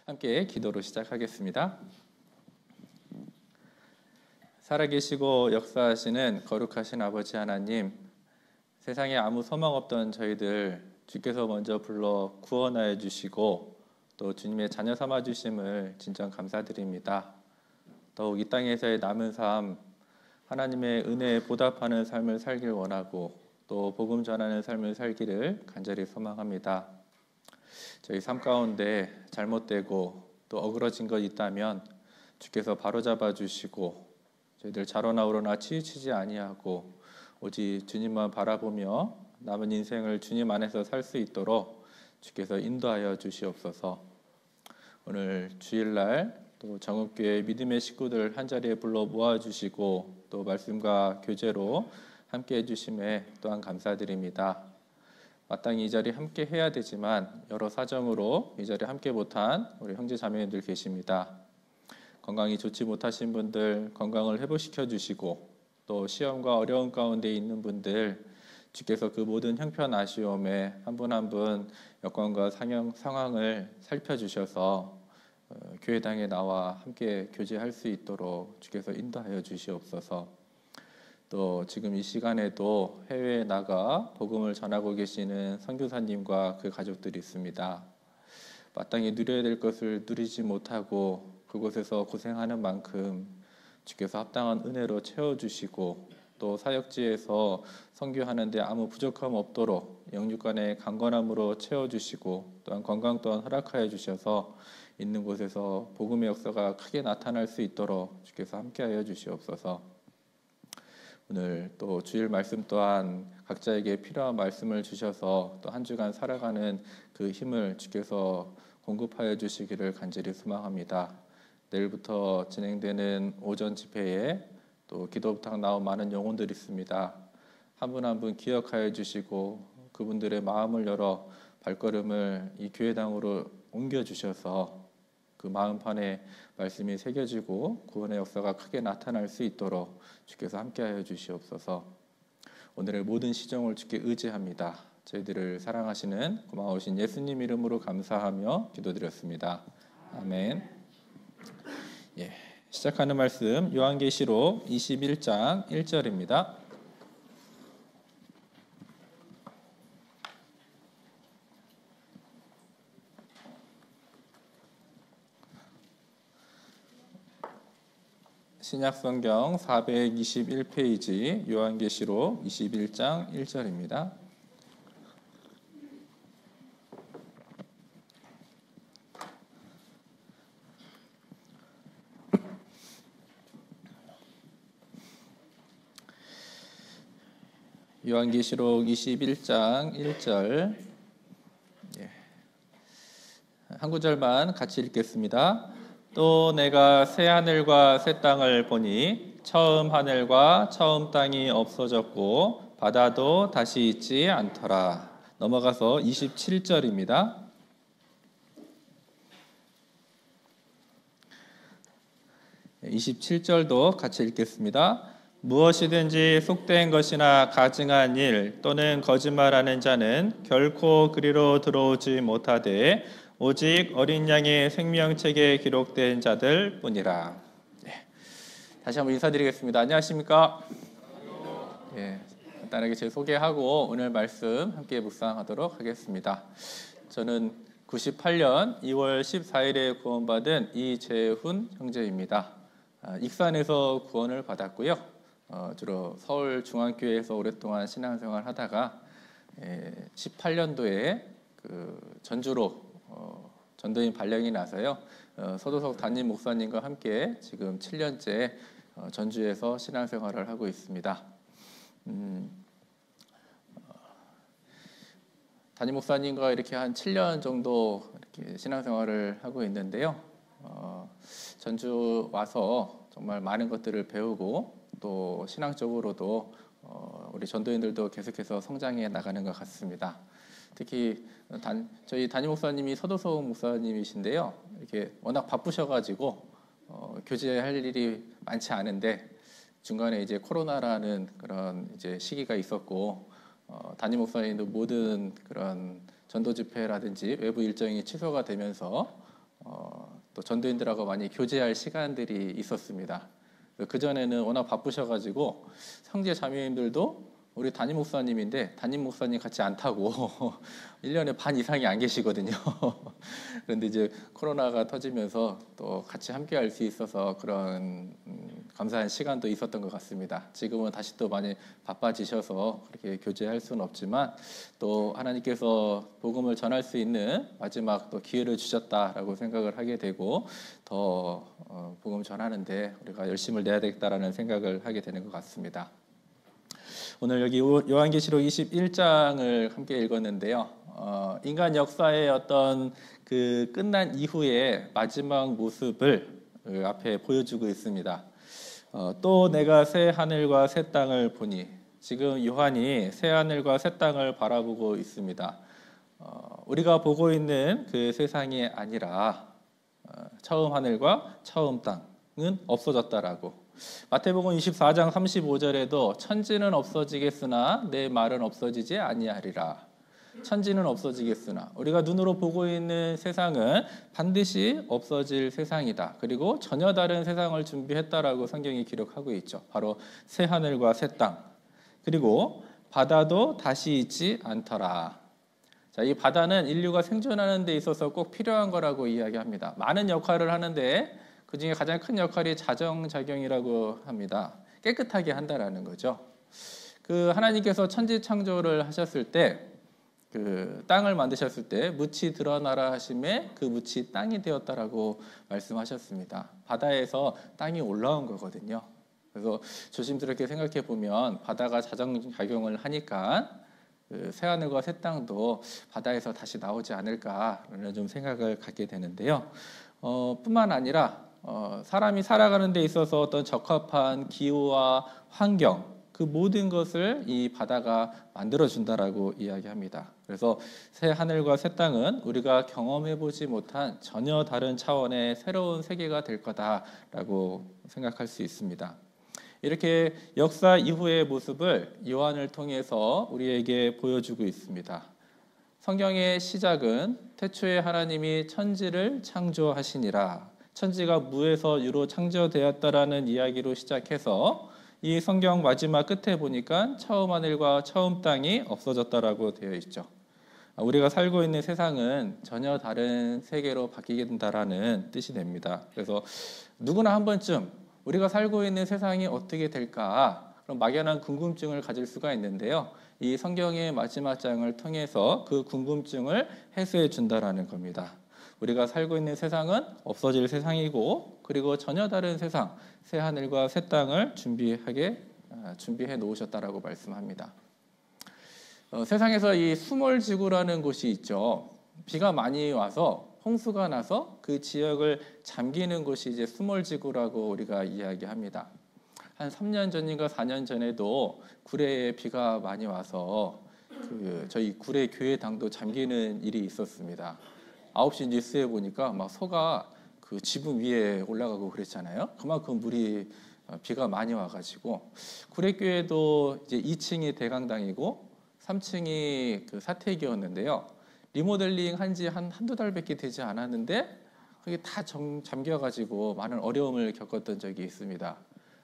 함께 기도로 시작하겠습니다. 살아계시고 역사하시는 거룩하신 아버지 하나님, 세상에 아무 소망 없던 저희들 주께서 먼저 불러 구원하여 주시고 또 주님의 자녀 삼아 주심을 진정 감사드립니다. 더욱 이 땅에서의 남은 삶, 하나님의 은혜에 보답하는 삶을 살길 원하고 또 복음 전하는 삶을 살기를 간절히 소망합니다. 저희 삶 가운데 잘못되고 또 어그러진 것 있다면 주께서 바로잡아 주시고 저희들 좌로나 우로나 치우치지 아니하고 오직 주님만 바라보며 남은 인생을 주님 안에서 살 수 있도록 주께서 인도하여 주시옵소서. 오늘 주일날 또 정읍교회 믿음의 식구들 한자리에 불러 모아주시고 또 말씀과 교제로 함께 해주심에 또한 감사드립니다. 마땅히 이 자리 함께 해야 되지만 여러 사정으로 이 자리에 함께 못한 우리 형제 자매님들 계십니다. 건강이 좋지 못하신 분들 건강을 회복시켜 주시고 또 시험과 어려움 가운데 있는 분들 주께서 그 모든 형편 아쉬움에 한 분 한 분 여건과 상황을 살펴주셔서 교회당에 나와 함께 교제할 수 있도록 주께서 인도하여 주시옵소서. 또 지금 이 시간에도 해외에 나가 복음을 전하고 계시는 선교사님과 그 가족들이 있습니다. 마땅히 누려야 될 것을 누리지 못하고 그곳에서 고생하는 만큼 주께서 합당한 은혜로 채워주시고 또 사역지에서 선교하는 데 아무 부족함 없도록 영육간의 강건함으로 채워주시고 또한 건강 또한 허락하여 주셔서 있는 곳에서 복음의 역사가 크게 나타날 수 있도록 주께서 함께하여 주시옵소서. 오늘 또 주일 말씀 또한 각자에게 필요한 말씀을 주셔서 또 한 주간 살아가는 그 힘을 주께서 공급하여 주시기를 간절히 소망합니다. 내일부터 진행되는 오전 집회에 또 기도 부탁 나온 많은 영혼들이 있습니다. 한 분 한 분 기억하여 주시고 그분들의 마음을 열어 발걸음을 이 교회당으로 옮겨 주셔서 그 마음판에 말씀이 새겨지고 구원의 역사가 크게 나타날 수 있도록 주께서 함께하여 주시옵소서. 오늘의 모든 시정을 주께 의지합니다. 저희들을 사랑하시는 고마우신 예수님 이름으로 감사하며 기도드렸습니다. 아멘. 시작하는 말씀 요한계시록 21장 1절입니다. 신약성경 421페이지 요한계시록 21장 1절입니다. 요한계시록 21장 1절 한 구절만 같이 읽겠습니다. 또 내가 새 하늘과 새 땅을 보니 처음 하늘과 처음 땅이 없어졌고 바다도 다시 있지 않더라. 넘어가서 27절입니다. 네, 27절도 같이 읽겠습니다. 무엇이든지 속된 것이나 가증한 일 또는 거짓말하는 자는 결코 그리로 들어오지 못하되 오직 어린 양의 생명책에 기록된 자들 뿐이라. 다시 한번 인사드리겠습니다. 안녕하십니까? 간단하게 제 소개하고 오늘 말씀 함께 묵상하도록 하겠습니다. 저는 98년 2월 14일에 구원받은 이재훈 형제입니다. 익산에서 구원을 받았고요. 주로 서울중앙교회에서 오랫동안 신앙생활을 하다가 18년도에 전주로 전도인 발령이 나서요. 서도석 담임 목사님과 함께 지금 7년째 전주에서 신앙생활을 하고 있습니다. 담임 목사님과 이렇게 한 7년 정도 이렇게 신앙생활을 하고 있는데요. 전주 와서 정말 많은 것들을 배우고 또 신앙적으로도 우리 전도인들도 계속해서 성장해 나가는 것 같습니다. 특히 저희 담임 목사님이 서도석 목사님이신데요. 이렇게 워낙 바쁘셔가지고 교제할 일이 많지 않은데 중간에 이제 코로나라는 그런 이제 시기가 있었고 담임 목사님도 모든 그런 전도 집회라든지 외부 일정이 취소가 되면서 또 전도인들하고 많이 교제할 시간들이 있었습니다. 그전에는 워낙 바쁘셔가지고 형제 자매님들도 우리 담임 목사님인데 담임 목사님 같이 안 타고 1년에 반 이상이 안 계시거든요. 그런데 이제 코로나가 터지면서 또 같이 함께 할 수 있어서 그런 감사한 시간도 있었던 것 같습니다. 지금은 다시 또 많이 바빠지셔서 그렇게 교제할 수는 없지만 또 하나님께서 복음을 전할 수 있는 마지막 또 기회를 주셨다라고 생각을 하게 되고 더 복음 전하는데 우리가 열심을 내야 되겠다라는 생각을 하게 되는 것 같습니다. 오늘 여기 요한계시록 21장을 함께 읽었는데요. 인간 역사의 어떤 그 끝난 이후의 마지막 모습을 앞에 보여주고 있습니다. 또 내가 새 하늘과 새 땅을 보니, 지금 요한이 새 하늘과 새 땅을 바라보고 있습니다. 우리가 보고 있는 그 세상이 아니라 처음 하늘과 처음 땅은 없어졌다라고. 마태복음 24장 35절에도 천지는 없어지겠으나 내 말은 없어지지 아니하리라. 천지는 없어지겠으나 우리가 눈으로 보고 있는 세상은 반드시 없어질 세상이다. 그리고 전혀 다른 세상을 준비했다라고 성경이 기록하고 있죠. 바로 새 하늘과 새 땅. 그리고 바다도 다시 있지 않더라. 자, 이 바다는 인류가 생존하는 데 있어서 꼭 필요한 거라고 이야기합니다. 많은 역할을 하는데 그 중에 가장 큰 역할이 자정작용이라고 합니다. 깨끗하게 한다라는 거죠. 그 하나님께서 천지 창조를 하셨을 때, 그 땅을 만드셨을 때 묻이 드러나라 하심에 그 묻이 땅이 되었다라고 말씀하셨습니다. 바다에서 땅이 올라온 거거든요. 그래서 조심스럽게 생각해 보면 바다가 자정작용을 하니까 그 새하늘과 새 땅도 바다에서 다시 나오지 않을까라는 좀 생각을 갖게 되는데요. 뿐만 아니라 사람이 살아가는 데 있어서 어떤 적합한 기후와 환경, 그 모든 것을 이 바다가 만들어준다라고 이야기합니다. 그래서 새 하늘과 새 땅은 우리가 경험해보지 못한 전혀 다른 차원의 새로운 세계가 될 거다라고 생각할 수 있습니다. 이렇게 역사 이후의 모습을 요한을 통해서 우리에게 보여주고 있습니다. 성경의 시작은 태초에 하나님이 천지를 창조하시니라. 천지가 무에서 유로 창조되었다라는 이야기로 시작해서 이 성경 마지막 끝에 보니까 처음 하늘과 처음 땅이 없어졌다라고 되어 있죠. 우리가 살고 있는 세상은 전혀 다른 세계로 바뀌게 된다라는 뜻이 됩니다. 그래서 누구나 한 번쯤 우리가 살고 있는 세상이 어떻게 될까? 그런 막연한 궁금증을 가질 수가 있는데요. 이 성경의 마지막 장을 통해서 그 궁금증을 해소해 준다라는 겁니다. 우리가 살고 있는 세상은 없어질 세상이고 그리고 전혀 다른 세상, 새 하늘과 새 땅을 준비해 놓으셨다라고 말씀합니다. 세상에서 이 수몰지구라는 곳이 있죠. 비가 많이 와서 홍수가 나서 그 지역을 잠기는 곳이 이제 수몰지구라고 우리가 이야기합니다. 한 3년 전인가 4년 전에도 구례에 비가 많이 와서 저희 구례 교회당도 잠기는 일이 있었습니다. 9시 뉴스에 보니까 막 소가 그 지붕 위에 올라가고 그랬잖아요. 그만큼 비가 많이 와가지고 구례교회도 이제 2층이 대강당이고 3층이 그 사택이었는데요. 리모델링 한지 한두 달밖에 되지 않았는데 그게 다 잠겨가지고 많은 어려움을 겪었던 적이 있습니다.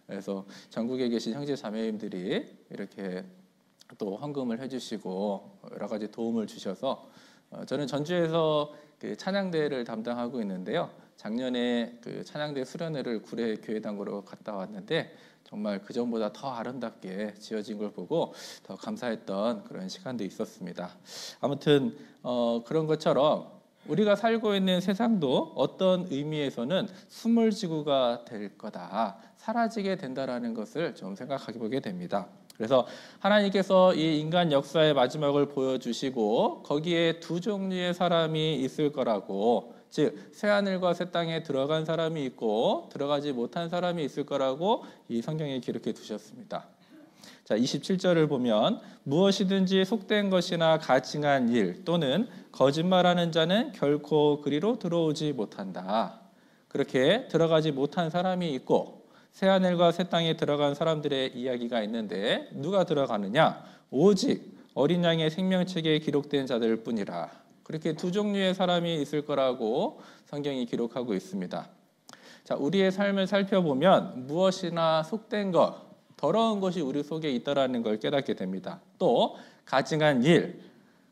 그래서 전국에 계신 형제 자매님들이 이렇게 또 헌금을 해주시고 여러 가지 도움을 주셔서 저는 전주에서 그 찬양대를 담당하고 있는데요. 작년에 그 찬양대 수련회를 구례 교회당으로 갔다 왔는데 정말 그전보다 더 아름답게 지어진 걸 보고 더 감사했던 그런 시간도 있었습니다. 아무튼 그런 것처럼 우리가 살고 있는 세상도 어떤 의미에서는 수몰지구가 될 거다, 사라지게 된다라는 것을 좀 생각해 보게 됩니다. 그래서 하나님께서 이 인간 역사의 마지막을 보여주시고 거기에 두 종류의 사람이 있을 거라고, 즉 새하늘과 새 땅에 들어간 사람이 있고 들어가지 못한 사람이 있을 거라고 이 성경에 기록해 두셨습니다. 자, 27절을 보면 무엇이든지 속된 것이나 가증한 일 또는 거짓말하는 자는 결코 그리로 들어오지 못한다. 그렇게 들어가지 못한 사람이 있고 새하늘과 새 땅에 들어간 사람들의 이야기가 있는데 누가 들어가느냐? 오직 어린 양의 생명책에 기록된 자들 뿐이라. 그렇게 두 종류의 사람이 있을 거라고 성경이 기록하고 있습니다. 자, 우리의 삶을 살펴보면 무엇이나 속된 것, 더러운 것이 우리 속에 있다라는 걸 깨닫게 됩니다. 또 가증한 일,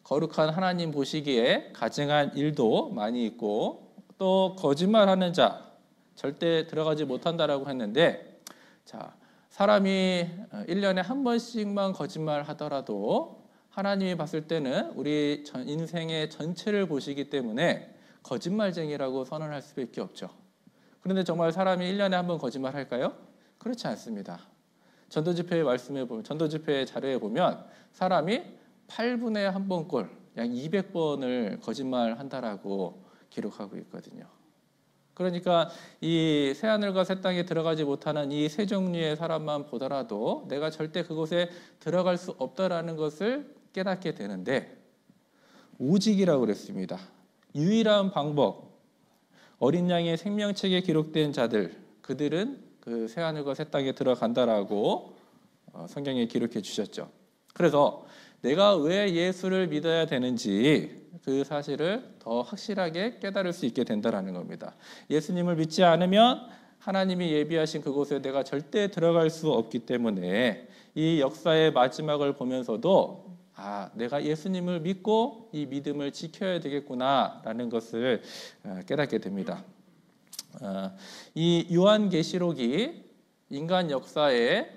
거룩한 하나님 보시기에 가증한 일도 많이 있고, 또 거짓말하는 자, 절대 들어가지 못한다라고 했는데, 자, 사람이 1년에 한 번씩만 거짓말하더라도 하나님이 봤을 때는 우리 인생의 전체를 보시기 때문에 거짓말쟁이라고 선언할 수밖에 없죠. 그런데 정말 사람이 1년에 한 번 거짓말할까요? 그렇지 않습니다. 전도집회의 말씀에 보면, 전도집회의 자료에 보면 사람이 8분에 한 번꼴, 약 200번을 거짓말한다라고 기록하고 있거든요. 그러니까 이 새하늘과 새 땅에 들어가지 못하는 이 세 종류의 사람만 보더라도 내가 절대 그곳에 들어갈 수 없다라는 것을 깨닫게 되는데, 오직이라고 그랬습니다. 유일한 방법, 어린 양의 생명책에 기록된 자들, 그들은 그 새하늘과 새 땅에 들어간다라고 성경에 기록해 주셨죠. 그래서 내가 왜 예수를 믿어야 되는지 그 사실을 더 확실하게 깨달을 수 있게 된다는 겁니다. 예수님을 믿지 않으면 하나님이 예비하신 그곳에 내가 절대 들어갈 수 없기 때문에 이 역사의 마지막을 보면서도 내가 예수님을 믿고 이 믿음을 지켜야 되겠구나라는 것을 깨닫게 됩니다. 이 요한계시록이 인간 역사에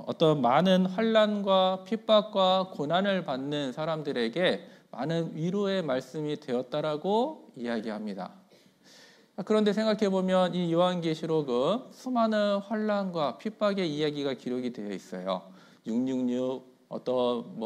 어떤 많은 환난과 핍박과 고난을 받는 사람들에게 많은 위로의 말씀이 되었다라고 이야기합니다. 그런데 생각해 보면 이 요한계시록은 수많은 환난과 핍박의 이야기가 기록이 되어 있어요. 666 어떤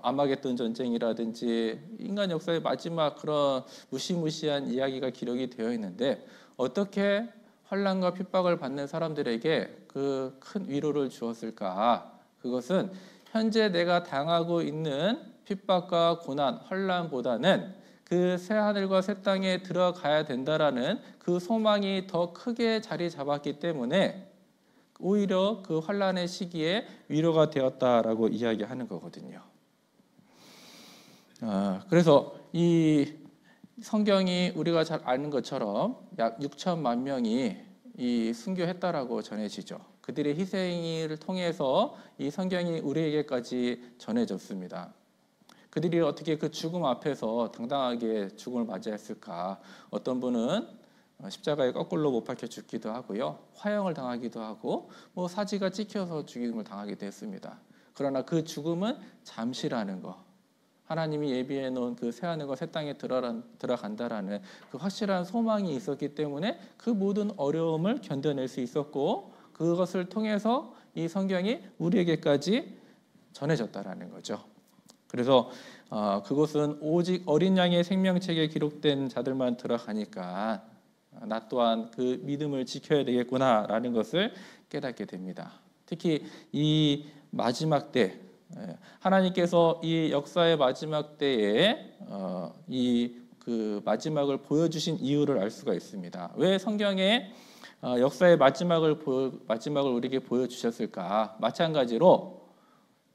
아마겟돈 전쟁이라든지 인간 역사의 마지막 그런 무시무시한 이야기가 기록이 되어 있는데, 어떻게 환난과 핍박을 받는 사람들에게 그 큰 위로를 주었을까? 그것은 현재 내가 당하고 있는 핍박과 고난, 환난보다는 그 새 하늘과 새 땅에 들어가야 된다라는 그 소망이 더 크게 자리 잡았기 때문에 오히려 그 환난의 시기에 위로가 되었다라고 이야기하는 거거든요. 그래서 이 성경이 우리가 잘 아는 것처럼 약 6천만 명이 이 순교했다라고 전해지죠. 그들의 희생을 통해서 이 성경이 우리에게까지 전해졌습니다. 그들이 어떻게 그 죽음 앞에서 당당하게 죽음을 맞이했을까? 어떤 분은 십자가에 거꾸로 못 박혀 죽기도 하고요, 화형을 당하기도 하고 사지가 찍혀서 죽임을 당하기도 했습니다. 그러나 그 죽음은 잠시라는 거, 하나님이 예비해 놓은 그 새하늘과 새 땅에 들어간다라는 그 확실한 소망이 있었기 때문에 그 모든 어려움을 견뎌낼 수 있었고, 그것을 통해서 이 성경이 우리에게까지 전해졌다라는 거죠. 그래서 그것은 오직 어린 양의 생명책에 기록된 자들만 들어가니까 나 또한 그 믿음을 지켜야 되겠구나라는 것을 깨닫게 됩니다. 특히 이 마지막 때, 하나님께서 이 역사의 마지막 때에 이 그 마지막을 보여주신 이유를 알 수가 있습니다. 왜 성경에 역사의 마지막을 우리에게 보여주셨을까? 마찬가지로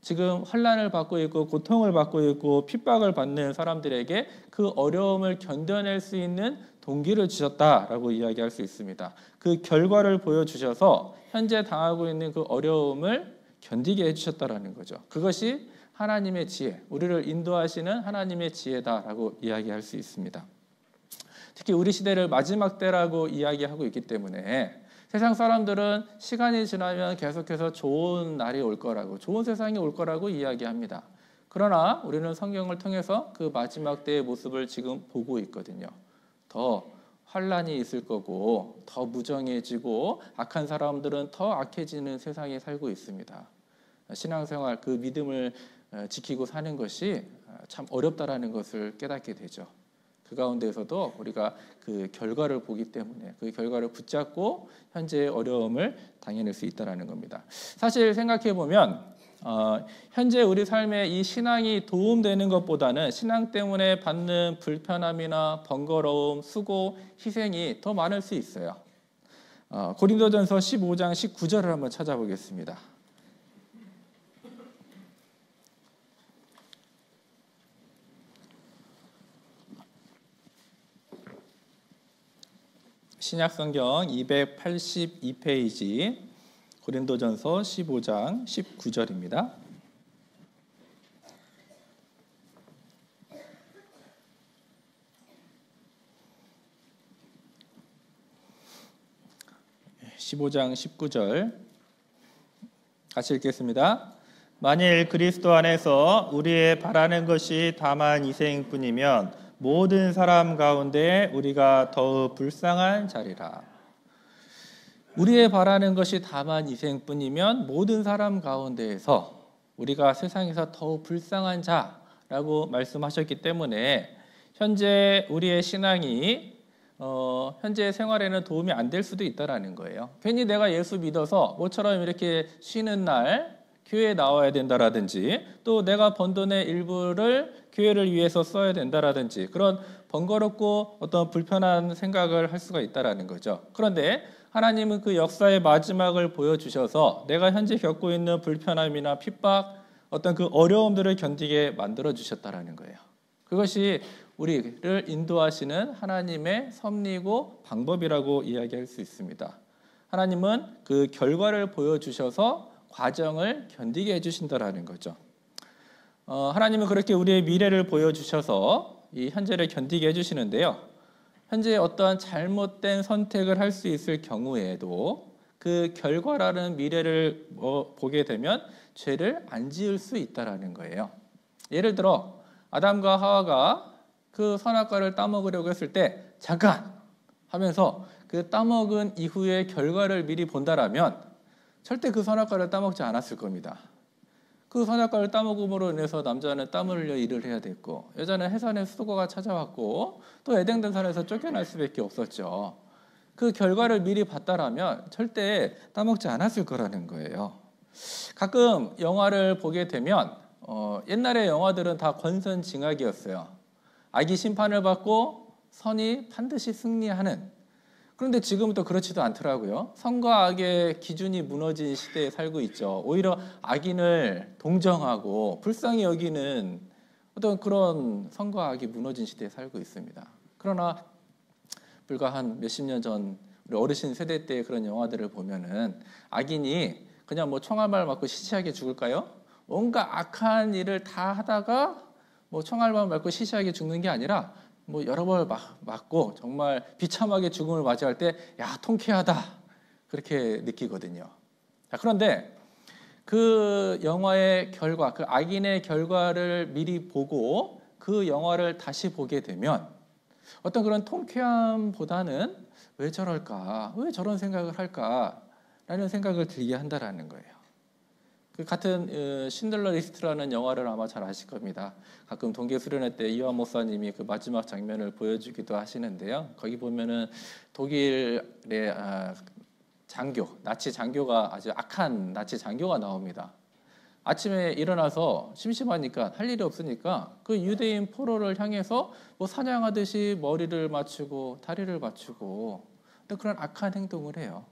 지금 환난을 받고 있고 고통을 받고 있고 핍박을 받는 사람들에게 그 어려움을 견뎌낼 수 있는 동기를 주셨다라고 이야기할 수 있습니다. 그 결과를 보여주셔서 현재 당하고 있는 그 어려움을 견디게 해주셨다라는 거죠. 그것이 하나님의 지혜, 우리를 인도하시는 하나님의 지혜다라고 이야기할 수 있습니다. 특히 우리 시대를 마지막 때라고 이야기하고 있기 때문에 세상 사람들은 시간이 지나면 계속해서 좋은 날이 올 거라고, 좋은 세상이 올 거라고 이야기합니다. 그러나 우리는 성경을 통해서 그 마지막 때의 모습을 지금 보고 있거든요. 더 환난이 있을 거고, 더 무정해지고, 악한 사람들은 더 악해지는 세상에 살고 있습니다. 신앙생활, 그 믿음을 지키고 사는 것이 참 어렵다라는 것을 깨닫게 되죠. 그 가운데에서도 우리가 그 결과를 보기 때문에 그 결과를 붙잡고 현재의 어려움을 당해낼 수 있다는 겁니다. 사실 생각해 보면 현재 우리 삶에 이 신앙이 도움되는 것보다는 신앙 때문에 받는 불편함이나 번거로움, 수고, 희생이 더 많을 수 있어요. 고린도전서 15장 19절을 한번 찾아보겠습니다. 신약성경 282페이지 고린도전서 15장 19절입니다. (15장 19절) 같이 읽겠습니다. 만일 그리스도 안에서 우리의 바라는 것이 다만 이생뿐이면 모든 사람 가운데 우리가 더욱 불쌍한 자리라. 우리의 바라는 것이 다만 이생뿐이면 모든 사람 가운데에서 우리가 세상에서 더욱 불쌍한 자라고 말씀하셨기 때문에 현재 우리의 신앙이 현재 생활에는 도움이 안 될 수도 있다라는 거예요. 괜히 내가 예수 믿어서 모처럼 이렇게 쉬는 날 교회에 나와야 된다라든지 또 내가 번 돈의 일부를 교회를 위해서 써야 된다라든지 그런 번거롭고 어떤 불편한 생각을 할 수가 있다라는 거죠. 그런데 하나님은 그 역사의 마지막을 보여주셔서 내가 현재 겪고 있는 불편함이나 핍박 어떤 그 어려움들을 견디게 만들어 주셨다라는 거예요. 그것이 우리를 인도하시는 하나님의 섭리고 방법이라고 이야기할 수 있습니다. 하나님은 그 결과를 보여주셔서 과정을 견디게 해주신다라는 거죠. 하나님은 그렇게 우리의 미래를 보여주셔서 이 현재를 견디게 해주시는데요. 현재 어떠한 잘못된 선택을 할 수 있을 경우에도 그 결과라는 미래를 보게 되면 죄를 안 지을 수 있다라는 거예요. 예를 들어 아담과 하와가 그 선악과를 따먹으려고 했을 때 잠깐 하면서 그 따먹은 이후의 결과를 미리 본다라면 절대 그 선악과를 따먹지 않았을 겁니다. 그 선악과를 따먹음으로 인해서 남자는 땀을 흘려 일을 해야 됐고 여자는 해산의 수고가 찾아왔고 또 에덴 동산에서 쫓겨날 수밖에 없었죠. 그 결과를 미리 봤다라면 절대 따먹지 않았을 거라는 거예요. 가끔 영화를 보게 되면 옛날의 영화들은 다 권선징악이었어요. 악이 심판을 받고 선이 반드시 승리하는. 그런데 지금은 또 그렇지도 않더라고요. 선과 악의 기준이 무너진 시대에 살고 있죠. 오히려 악인을 동정하고 불쌍히 여기는 어떤 그런 선과 악이 무너진 시대에 살고 있습니다. 그러나 불과 한 몇십 년 전 우리 어르신 세대 때의 그런 영화들을 보면은 악인이 그냥 뭐 총알만 맞고 시시하게 죽을까요? 온갖 악한 일을 다 하다가 뭐 총알만 맞고 시시하게 죽는 게 아니라 뭐 여러 번 맞고 정말 비참하게 죽음을 맞이할 때 야 통쾌하다 그렇게 느끼거든요. 자, 그런데 그 영화의 결과, 그 악인의 결과를 미리 보고 그 영화를 다시 보게 되면 어떤 그런 통쾌함보다는 왜 저럴까, 왜 저런 생각을 할까라는 생각을 들게 한다라는 거예요. 그 같은 신들러 리스트라는 영화를 아마 잘 아실 겁니다. 가끔 동계 수련회 때 이완 목사님이 그 마지막 장면을 보여주기도 하시는데요. 거기 보면은 독일의 장교, 나치 장교가 아주 악한 나치 장교가 나옵니다. 아침에 일어나서 심심하니까 할 일이 없으니까 그 유대인 포로를 향해서 뭐 사냥하듯이 머리를 맞추고 다리를 맞추고 또 그런 악한 행동을 해요.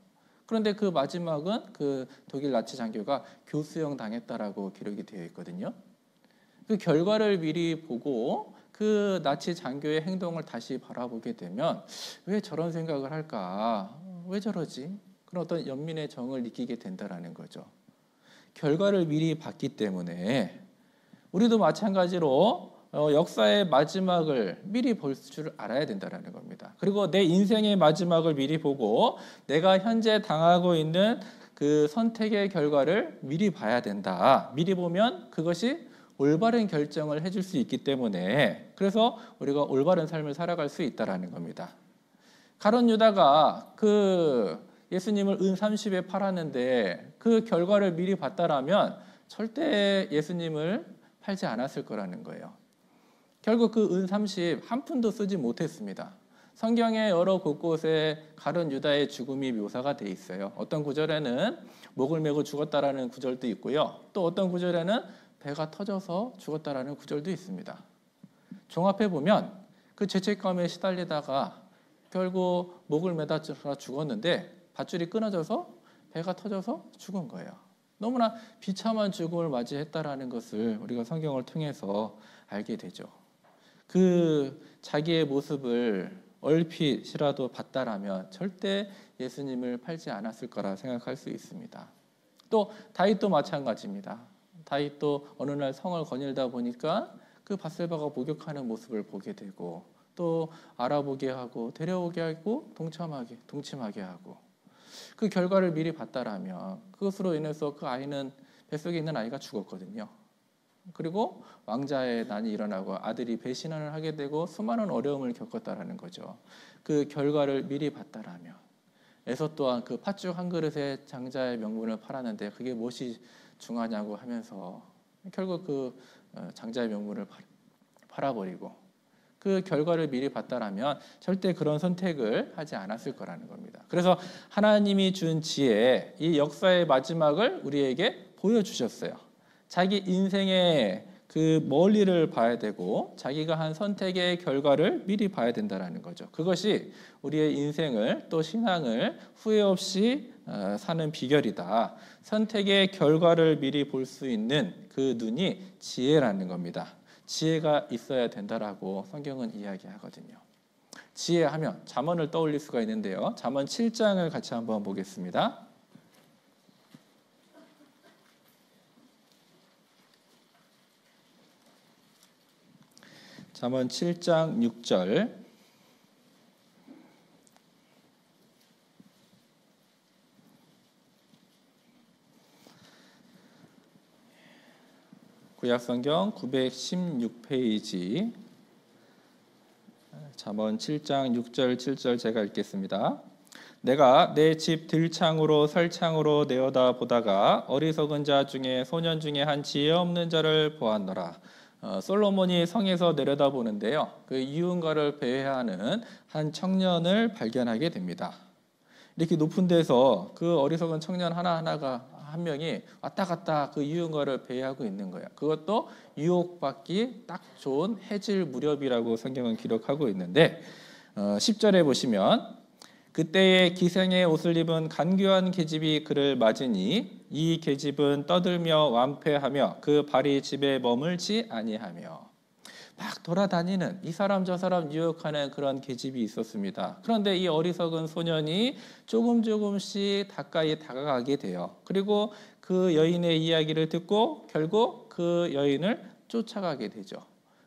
그런데 그 마지막은 그 독일 나치 장교가 교수형 당했다라고 기록이 되어 있거든요. 그 결과를 미리 보고 그 나치 장교의 행동을 다시 바라보게 되면 왜 저런 생각을 할까? 왜 저러지? 그런 어떤 연민의 정을 느끼게 된다라는 거죠. 결과를 미리 봤기 때문에 우리도 마찬가지로 역사의 마지막을 미리 볼 줄 알아야 된다는 겁니다. 그리고 내 인생의 마지막을 미리 보고 내가 현재 당하고 있는 그 선택의 결과를 미리 봐야 된다. 미리 보면 그것이 올바른 결정을 해줄 수 있기 때문에 그래서 우리가 올바른 삶을 살아갈 수 있다는 겁니다. 가룟 유다가 그 예수님을 은 30에 팔았는데 그 결과를 미리 봤다라면 절대 예수님을 팔지 않았을 거라는 거예요. 결국 그 은 30 한 푼도 쓰지 못했습니다. 성경의 여러 곳곳에 가룟 유다의 죽음이 묘사가 돼 있어요. 어떤 구절에는 목을 메고 죽었다라는 구절도 있고요. 또 어떤 구절에는 배가 터져서 죽었다라는 구절도 있습니다. 종합해 보면 그 죄책감에 시달리다가 결국 목을 매다 죽었는데 밧줄이 끊어져서 배가 터져서 죽은 거예요. 너무나 비참한 죽음을 맞이했다라는 것을 우리가 성경을 통해서 알게 되죠. 그 자기의 모습을 얼핏이라도 봤다라면 절대 예수님을 팔지 않았을 거라 생각할 수 있습니다. 또 다윗도 마찬가지입니다. 다윗도 어느 날 성을 거닐다 보니까 그 밧세바가 목욕하는 모습을 보게 되고 또 알아보게 하고 데려오게 하고 동침하게 하고 그 결과를 미리 봤다라면 그것으로 인해서 그 아이는 뱃속에 있는 아이가 죽었거든요. 그리고 왕자의 난이 일어나고 아들이 배신을 하게 되고 수많은 어려움을 겪었다라는 거죠. 그 결과를 미리 봤다라면 에서 또한 그 팥죽 한 그릇에 장자의 명분을 팔았는데 그게 무엇이 중하냐고 하면서 결국 그 장자의 명분을 팔아버리고 그 결과를 미리 봤다라면 절대 그런 선택을 하지 않았을 거라는 겁니다. 그래서 하나님이 준 지혜, 이 역사의 마지막을 우리에게 보여주셨어요. 자기 인생의 그 멀리를 봐야 되고 자기가 한 선택의 결과를 미리 봐야 된다는 거죠. 그것이 우리의 인생을 또 신앙을 후회 없이 사는 비결이다. 선택의 결과를 미리 볼 수 있는 그 눈이 지혜라는 겁니다. 지혜가 있어야 된다라고 성경은 이야기하거든요. 지혜하면 잠언을 떠올릴 수가 있는데요. 잠언 7장을 같이 한번 보겠습니다. 잠언 7장 6절 구약성경 916페이지 잠언 7장 6절 7절 제가 읽겠습니다. 내가 내 집 들창으로 설창으로 내어다 보다가 어리석은 자 중에 소년 중에 한 지혜 없는 자를 보았노라. 솔로몬이 성에서 내려다보는데요. 그 이웃가를 배회하는 한 청년을 발견하게 됩니다. 이렇게 높은 데서 그 어리석은 청년 하나하나가 한 명이 왔다 갔다 그 이웃가를 배회하고 있는 거예요. 그것도 유혹받기 딱 좋은 해질 무렵이라고 성경은 기록하고 있는데 10절에 보시면 그때에 기생의 옷을 입은 간교한 계집이 그를 맞으니 이 계집은 떠들며 완패하며 그 발이 집에 머물지 아니하며 막 돌아다니는 이 사람 저 사람 유혹하는 그런 계집이 있었습니다. 그런데 이 어리석은 소년이 조금씩 가까이 다가가게 돼요. 그리고 그 여인의 이야기를 듣고 결국 그 여인을 쫓아가게 되죠.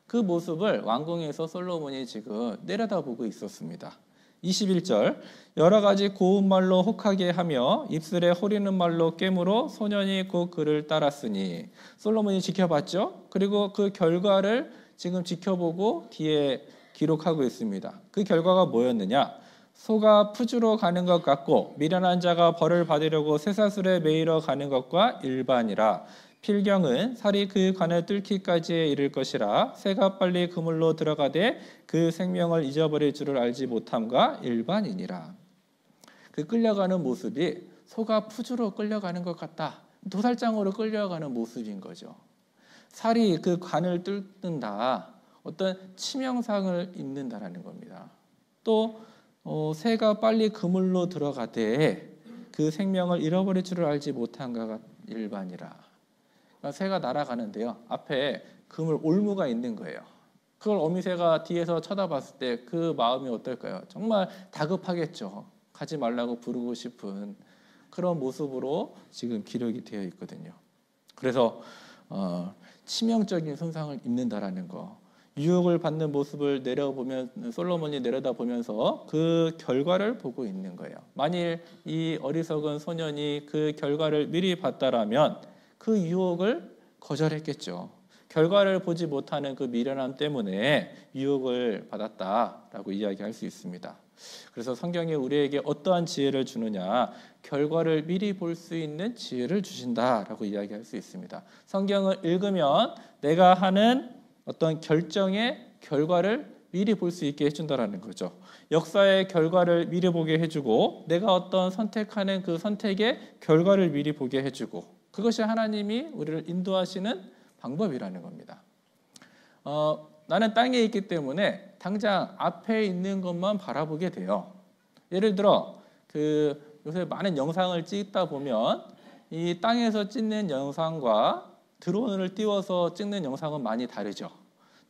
그 모습을 왕궁에서 솔로몬이 지금 내려다보고 있었습니다. 21절 여러 가지 고운 말로 혹하게 하며 입술에 호리는 말로 깨물어 소년이 곧 그를 따랐으니 솔로몬이 지켜봤죠. 그리고 그 결과를 지금 지켜보고 뒤에 기록하고 있습니다. 그 결과가 뭐였느냐? 소가 푸주로 가는 것 같고 미련한 자가 벌을 받으려고 쇠사슬에 매이러 가는 것과 일반이라. 필경은 살이 그 관을 뚫기까지에 이를 것이라. 새가 빨리 그물로 들어가되 그 생명을 잊어버릴 줄을 알지 못함과 일반이니라. 그 끌려가는 모습이 소가 푸주로 끌려가는 것 같다. 도살장으로 끌려가는 모습인 거죠. 살이 그 관을 뚫는다. 어떤 치명상을 입는다라는 겁니다. 또 새가 빨리 그물로 들어가되 그 생명을 잃어버릴 줄을 알지 못한가 일반이라. 새가 날아가는데요. 앞에 그물 올무가 있는 거예요. 그걸 어미새가 뒤에서 쳐다봤을 때 그 마음이 어떨까요? 정말 다급하겠죠. 가지 말라고 부르고 싶은 그런 모습으로 지금 기록이 되어 있거든요. 그래서 치명적인 손상을 입는다라는 거. 유혹을 받는 모습을 솔로몬이 내려다보면서 그 결과를 보고 있는 거예요. 만일 이 어리석은 소년이 그 결과를 미리 봤다라면 그 유혹을 거절했겠죠. 결과를 보지 못하는 그 미련함 때문에 유혹을 받았다라고 이야기할 수 있습니다. 그래서 성경이 우리에게 어떠한 지혜를 주느냐? 결과를 미리 볼 수 있는 지혜를 주신다라고 이야기할 수 있습니다. 성경을 읽으면 내가 하는 어떤 결정의 결과를 미리 볼 수 있게 해준다라는 거죠. 역사의 결과를 미리 보게 해주고 내가 어떤 선택하는 그 선택의 결과를 미리 보게 해주고 그것이 하나님이 우리를 인도하시는 방법이라는 겁니다. 나는 땅에 있기 때문에 당장 앞에 있는 것만 바라보게 돼요. 예를 들어 요새 많은 영상을 찍다 보면 이 땅에서 찍는 영상과 드론을 띄워서 찍는 영상은 많이 다르죠.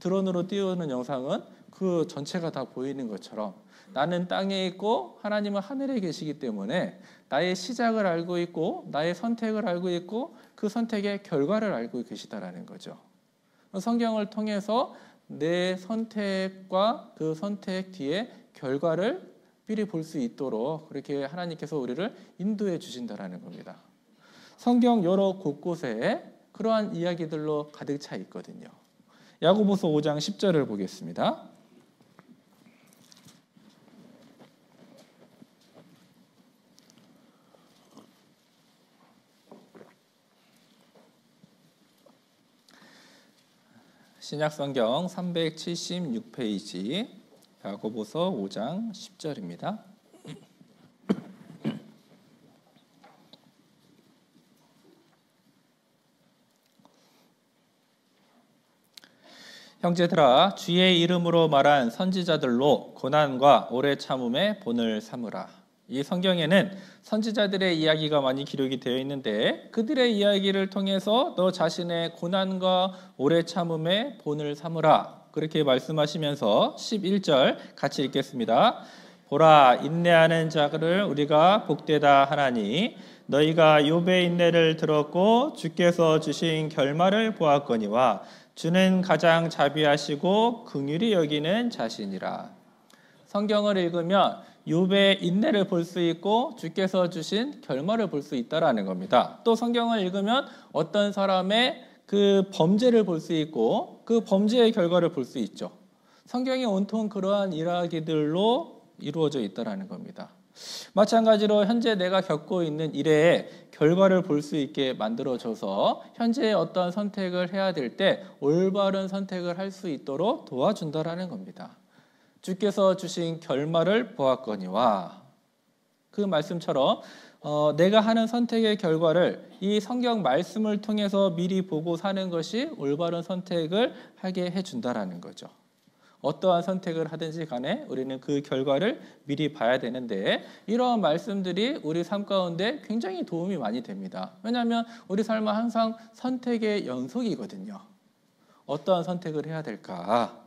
드론으로 띄우는 영상은 그 전체가 다 보이는 것처럼 나는 땅에 있고 하나님은 하늘에 계시기 때문에 나의 시작을 알고 있고 나의 선택을 알고 있고 그 선택의 결과를 알고 계시다라는 거죠. 성경을 통해서 내 선택과 그 선택 뒤에 결과를 미리 볼 수 있도록 그렇게 하나님께서 우리를 인도해 주신다라는 겁니다. 성경 여러 곳곳에 그러한 이야기들로 가득 차 있거든요. 야고보서 5장 10절을 보겠습니다. 신약성경 376페이지 야고보서 5장 10절입니다. 형제들아 주의 이름으로 말한 선지자들로 고난과 오래 참음의 본을 삼으라. 이 성경에는 선지자들의 이야기가 많이 기록이 되어 있는데 그들의 이야기를 통해서 너 자신의 고난과 오래 참음의 본을 삼으라. 그렇게 말씀하시면서 11절 같이 읽겠습니다. 보라 인내하는 자를 우리가 복되다 하나니 너희가 욥의 인내를 들었고 주께서 주신 결말을 보았거니와 주는 가장 자비하시고 긍휼히 여기는 자신이라. 성경을 읽으면 욥의 인내를 볼 수 있고 주께서 주신 결말을 볼 수 있다라는 겁니다. 또 성경을 읽으면 어떤 사람의 그 범죄를 볼 수 있고 그 범죄의 결과를 볼 수 있죠. 성경이 온통 그러한 이야기들로 이루어져 있다라는 겁니다. 마찬가지로 현재 내가 겪고 있는 일의 결과를 볼 수 있게 만들어줘서 현재 어떤 선택을 해야 될 때 올바른 선택을 할 수 있도록 도와준다라는 겁니다. 주께서 주신 결말을 보았거니와 그 말씀처럼 내가 하는 선택의 결과를 이 성경 말씀을 통해서 미리 보고 사는 것이 올바른 선택을 하게 해준다라는 거죠. 어떠한 선택을 하든지 간에 우리는 그 결과를 미리 봐야 되는데 이러한 말씀들이 우리 삶 가운데 굉장히 도움이 많이 됩니다. 왜냐하면 우리 삶은 항상 선택의 연속이거든요. 어떠한 선택을 해야 될까?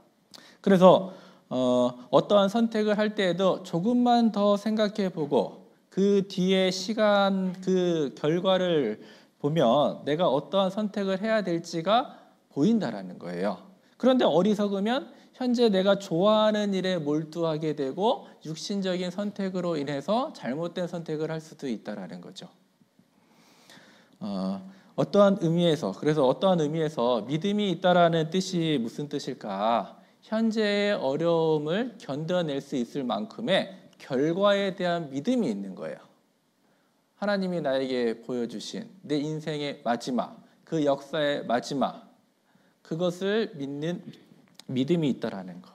그래서 어떠한 선택을 할 때에도 조금만 더 생각해 보고 그 뒤에 시간 그 결과를 보면 내가 어떠한 선택을 해야 될지가 보인다라는 거예요. 그런데 어리석으면 현재 내가 좋아하는 일에 몰두하게 되고 육신적인 선택으로 인해서 잘못된 선택을 할 수도 있다라는 거죠. 어떠한 의미에서 믿음이 있다라는 뜻이 무슨 뜻일까? 현재의 어려움을 견뎌낼 수 있을 만큼의 결과에 대한 믿음이 있는 거예요. 하나님이 나에게 보여주신 내 인생의 마지막, 그 역사의 마지막, 그것을 믿는 믿음이 있다라는 거.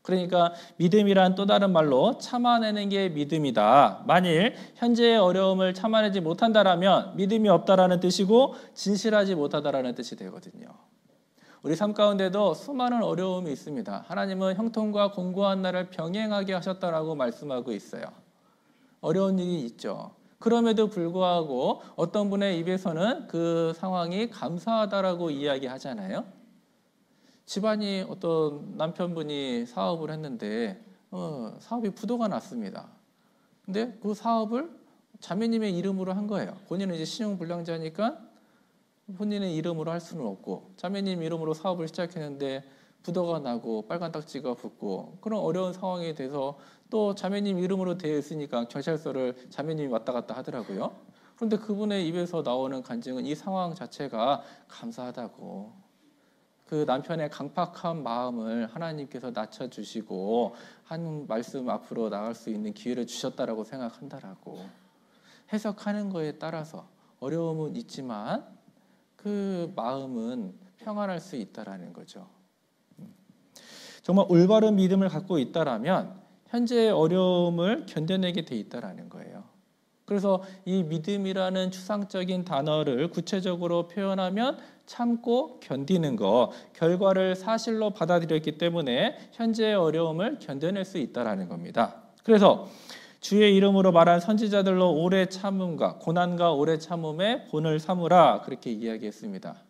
그러니까 믿음이란 또 다른 말로 참아내는 게 믿음이다. 만일 현재의 어려움을 참아내지 못한다라면 믿음이 없다라는 뜻이고 진실하지 못하다라는 뜻이 되거든요. 우리 삶 가운데도 수많은 어려움이 있습니다. 하나님은 형통과 공고한 날을 병행하게 하셨다라고 말씀하고 있어요. 어려운 일이 있죠. 그럼에도 불구하고 어떤 분의 입에서는 그 상황이 감사하다라고 이야기하잖아요. 집안이 어떤 남편분이 사업을 했는데 사업이 부도가 났습니다. 근데 그 사업을 자매님의 이름으로 한 거예요. 본인은 이제 신용불량자니까 본인의 이름으로 할 수는 없고 자매님 이름으로 사업을 시작했는데 부도가 나고 빨간 딱지가 붙고 그런 어려운 상황에 대해서 또 자매님 이름으로 되어 있으니까 경찰서를 자매님이 왔다 갔다 하더라고요. 그런데 그분의 입에서 나오는 간증은 이 상황 자체가 감사하다고, 그 남편의 강팍한 마음을 하나님께서 낮춰주시고 한 말씀 앞으로 나갈 수 있는 기회를 주셨다라고 생각한다라고 해석하는 거에 따라서 어려움은 있지만 그 마음은 평안할 수 있다라는 거죠. 정말 올바른 믿음을 갖고 있다라면 현재의 어려움을 견뎌내게 돼 있다라는 거예요. 그래서 이 믿음이라는 추상적인 단어를 구체적으로 표현하면 참고 견디는 것, 결과를 사실로 받아들였기 때문에 현재의 어려움을 견뎌낼 수 있다라는 겁니다. 그래서 주의 이름으로 말한 선지자들로 오래 참음과 고난과 오래 참음의 본을 삼으라 그렇게 이야기했습니다.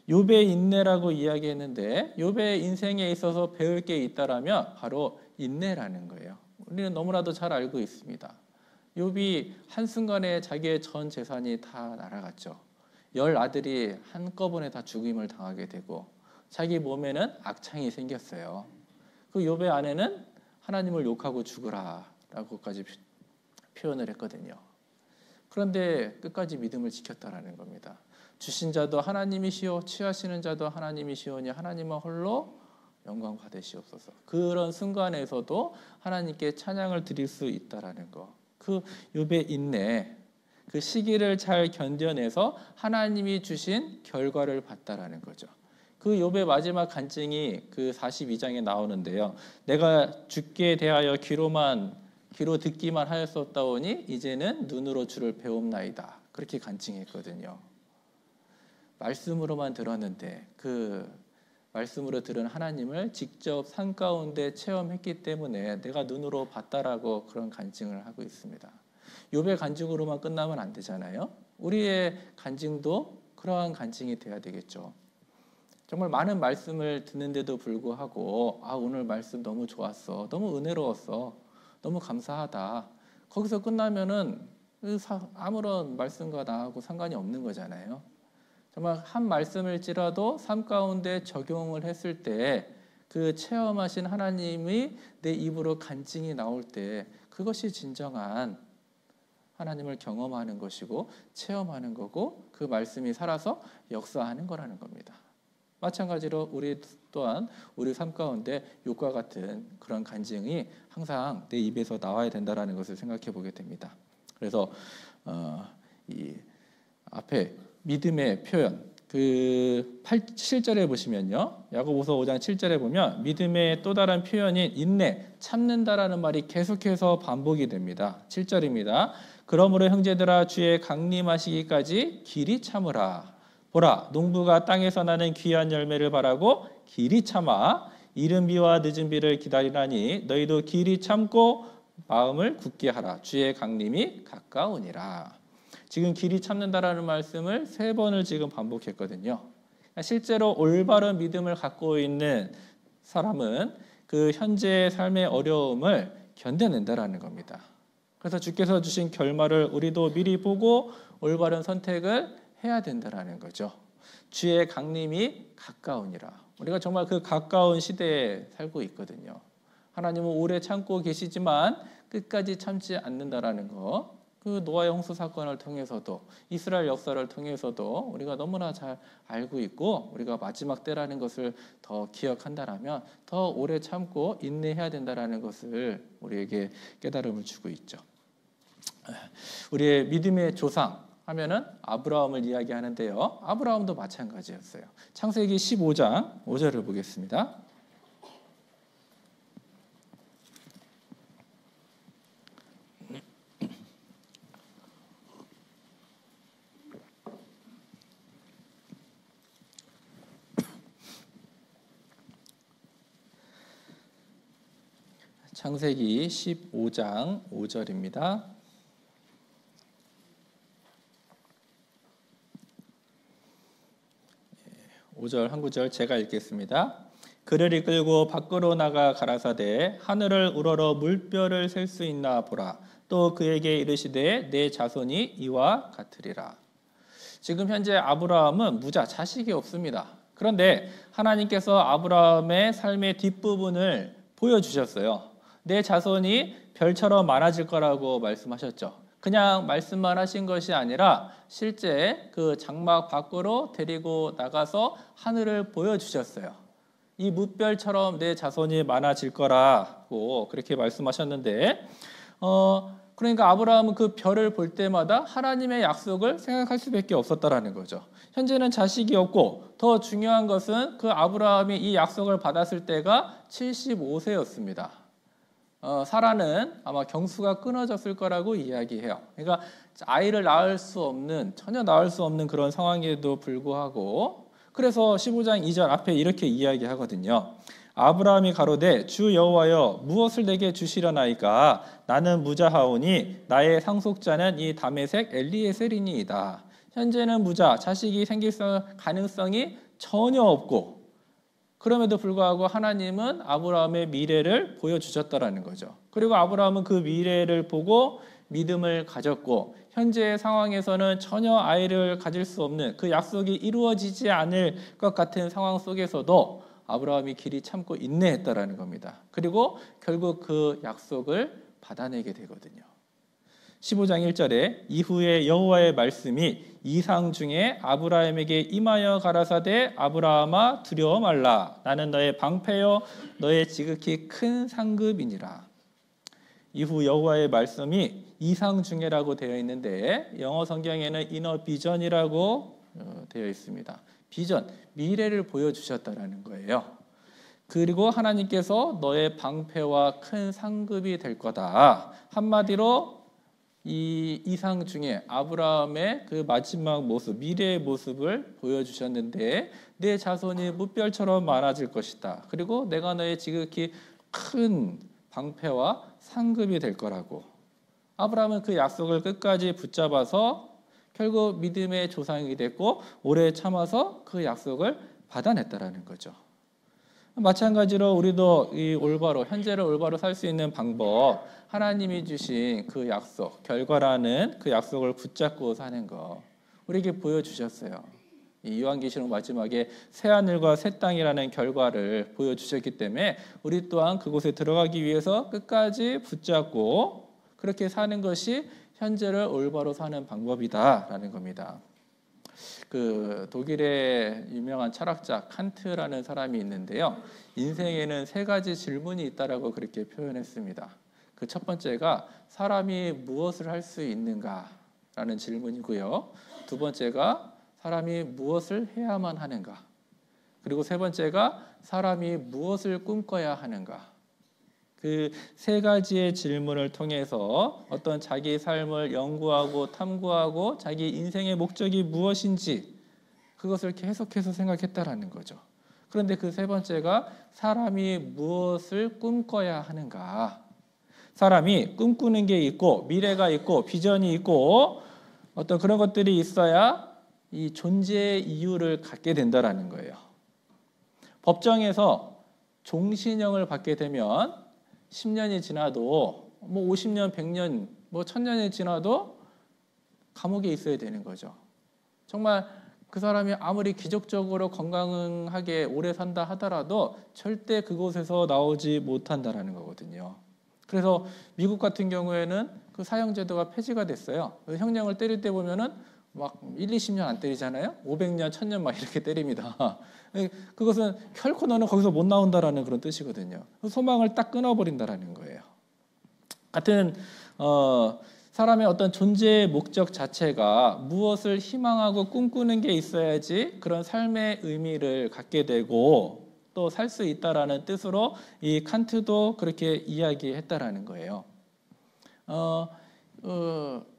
욥의 인내라고 이야기했는데 욥의 인생에 있어서 배울 게 있다라면 바로 인내라는 거예요. 우리는 너무나도 잘 알고 있습니다. 욥이 한순간에 자기의 전 재산이 다 날아갔죠. 10 아들이 한꺼번에 다 죽임을 당하게 되고 자기 몸에는 악창이 생겼어요. 그 욥의 아내는 하나님을 욕하고 죽으라라고까지 표현을 했거든요. 그런데 끝까지 믿음을 지켰다라는 겁니다. 주신 자도 하나님이시오, 취하시는 자도 하나님이시오니 하나님은 홀로 영광 받으시옵소서. 그런 순간에서도 하나님께 찬양을 드릴 수 있다라는 거. 그 욥의 인내, 그 시기를 잘 견뎌내서 하나님이 주신 결과를 봤다라는 거죠. 그 욥의 마지막 간증이 그 42장에 나오는데요. 내가 주께 대하여 귀로 듣기만 하였었다오니 이제는 눈으로 주를 배움나이다. 그렇게 간증했거든요. 말씀으로만 들었는데 그 말씀으로 들은 하나님을 직접 산 가운데 체험했기 때문에 내가 눈으로 봤다라고 그런 간증을 하고 있습니다. 욥의 간증으로만 끝나면 안 되잖아요. 우리의 간증도 그러한 간증이 돼야 되겠죠. 정말 많은 말씀을 듣는데도 불구하고 오늘 말씀 너무 좋았어, 너무 은혜로웠어, 너무 감사하다. 거기서 끝나면은 아무런 말씀과 나하고 상관이 없는 거잖아요. 정말 한 말씀일지라도 삶 가운데 적용을 했을 때 그 체험하신 하나님이 내 입으로 간증이 나올 때 그것이 진정한 하나님을 경험하는 것이고 체험하는 거고 그 말씀이 살아서 역사하는 거라는 겁니다. 마찬가지로 우리 또한 우리 삶 가운데 욥과 같은 그런 간증이 항상 내 입에서 나와야 된다는 것을 생각해 보게 됩니다. 그래서 이 앞에 믿음의 표현 그 7절에 보시면요. 야고보서 5장 7절에 보면 믿음의 또 다른 표현인 인내, 참는다라는 말이 계속해서 반복이 됩니다. 7절입니다. 그러므로 형제들아 주의 강림하시기까지 길이 참으라. 보라 농부가 땅에서 나는 귀한 열매를 바라고 길이 참아 이른 비와 늦은 비를 기다리라니 너희도 길이 참고 마음을 굳게 하라. 주의 강림이 가까우니라. 지금 길이 참는다라는 말씀을 3번을 지금 반복했거든요. 실제로 올바른 믿음을 갖고 있는 사람은 그 현재의 삶의 어려움을 견뎌낸다라는 겁니다. 그래서 주께서 주신 결말을 우리도 미리 보고 올바른 선택을 해야 된다라는 거죠. 주의 강림이 가까우니라. 우리가 정말 그 가까운 시대에 살고 있거든요. 하나님은 오래 참고 계시지만 끝까지 참지 않는다라는 거. 그 노아의 홍수 사건을 통해서도 이스라엘 역사를 통해서도 우리가 너무나 잘 알고 있고 우리가 마지막 때라는 것을 더 기억한다라면 더 오래 참고 인내해야 된다라는 것을 우리에게 깨달음을 주고 있죠. 우리의 믿음의 조상 하면은 아브라함을 이야기하는데요. 아브라함도 마찬가지였어요. 창세기 15장 5절을 보겠습니다. 창세기 15장 5절입니다. 5절 한 구절 제가 읽겠습니다. 그를 이끌고 밖으로 나가 가라사대 하늘을 우러러 물별을 셀 수 있나 보라. 또 그에게 이르시되 내 자손이 이와 같으리라. 지금 현재 아브라함은 무자 자식이 없습니다. 그런데 하나님께서 아브라함의 삶의 뒷부분을 보여주셨어요. 내 자손이 별처럼 많아질 거라고 말씀하셨죠. 그냥 말씀만 하신 것이 아니라 실제 그 장막 밖으로 데리고 나가서 하늘을 보여주셨어요. 이 뭇별처럼 내 자손이 많아질 거라고 그렇게 말씀하셨는데 그러니까 아브라함은 그 별을 볼 때마다 하나님의 약속을 생각할 수밖에 없었다라는 거죠. 현재는 자식이 없고 더 중요한 것은 그 아브라함이 이 약속을 받았을 때가 75세였습니다. 사라는 아마 경수가 끊어졌을 거라고 이야기해요. 그러니까 아이를 낳을 수 없는, 전혀 낳을 수 없는 그런 상황에도 불구하고 그래서 15장 2절 앞에 이렇게 이야기하거든요. 아브라함이 가로되 주 여호와여 무엇을 내게 주시려나이까 나는 무자하오니 나의 상속자는 이 다메섹 엘리에셀이니이다. 현재는 무자, 자식이 생길 가능성이 전혀 없고 그럼에도 불구하고 하나님은 아브라함의 미래를 보여주셨다라는 거죠. 그리고 아브라함은 그 미래를 보고 믿음을 가졌고 현재의 상황에서는 전혀 아이를 가질 수 없는 그 약속이 이루어지지 않을 것 같은 상황 속에서도 아브라함이 길이 참고 인내했다라는 겁니다. 그리고 결국 그 약속을 받아내게 되거든요. 15장 1절에 이후에 여호와의 말씀이 이상 중에 아브라함에게 임하여 가라사대 아브라함아 두려워 말라 나는 너의 방패요 너의 지극히 큰 상급이니라. 이후 여호와의 말씀이 이상 중에라고 되어 있는데 영어 성경에는 이너 비전이라고 되어 있습니다. 비전, 미래를 보여주셨다라는 거예요. 그리고 하나님께서 너의 방패와 큰 상급이 될 거다. 한마디로 이 이상 중에 아브라함의 그 마지막 모습, 미래의 모습을 보여주셨는데 내 자손이 무별처럼 많아질 것이다. 그리고 내가 너의 지극히 큰 방패와 상급이 될 거라고. 아브라함은 그 약속을 끝까지 붙잡아서 결국 믿음의 조상이 됐고 오래 참아서 그 약속을 받아냈다라는 거죠. 마찬가지로 우리도 이 올바로 현재를 올바로 살 수 있는 방법, 하나님이 주신 그 약속, 결과라는 그 약속을 붙잡고 사는 거 우리에게 보여주셨어요. 이 요한계시록 마지막에 새 하늘과 새 땅이라는 결과를 보여주셨기 때문에 우리 또한 그곳에 들어가기 위해서 끝까지 붙잡고 그렇게 사는 것이 현재를 올바로 사는 방법이다라는 겁니다. 그 독일의 유명한 철학자 칸트라는 사람이 있는데요. 인생에는 세 가지 질문이 있다라고 그렇게 표현했습니다. 그 첫 번째가 사람이 무엇을 할 수 있는가라는 질문이고요. 두 번째가 사람이 무엇을 해야만 하는가? 그리고 세 번째가 사람이 무엇을 꿈꿔야 하는가? 그 세 가지의 질문을 통해서 어떤 자기 삶을 연구하고 탐구하고 자기 인생의 목적이 무엇인지 그것을 계속해서 생각했다라는 거죠. 그런데 그 세 번째가 사람이 무엇을 꿈꿔야 하는가? 사람이 꿈꾸는 게 있고 미래가 있고 비전이 있고 어떤 그런 것들이 있어야 이 존재의 이유를 갖게 된다라는 거예요. 법정에서 종신형을 받게 되면 10년이 지나도 뭐 50년, 100년, 뭐 1000년이 지나도 감옥에 있어야 되는 거죠. 정말 그 사람이 아무리 기적적으로 건강하게 오래 산다 하더라도 절대 그곳에서 나오지 못한다라는 거거든요. 그래서 미국 같은 경우에는 그 사형제도가 폐지가 됐어요. 형량을 때릴 때 보면은 막 1, 20년 안 때리잖아요. 500년, 1000년 막 이렇게 때립니다. 그것은 결코 너는 거기서 못 나온다라는 그런 뜻이거든요. 소망을 딱 끊어버린다라는 거예요. 같은 사람의 어떤 존재의 목적 자체가 무엇을 희망하고 꿈꾸는 게 있어야지 그런 삶의 의미를 갖게 되고 또 살 수 있다라는 뜻으로 이 칸트도 그렇게 이야기했다라는 거예요.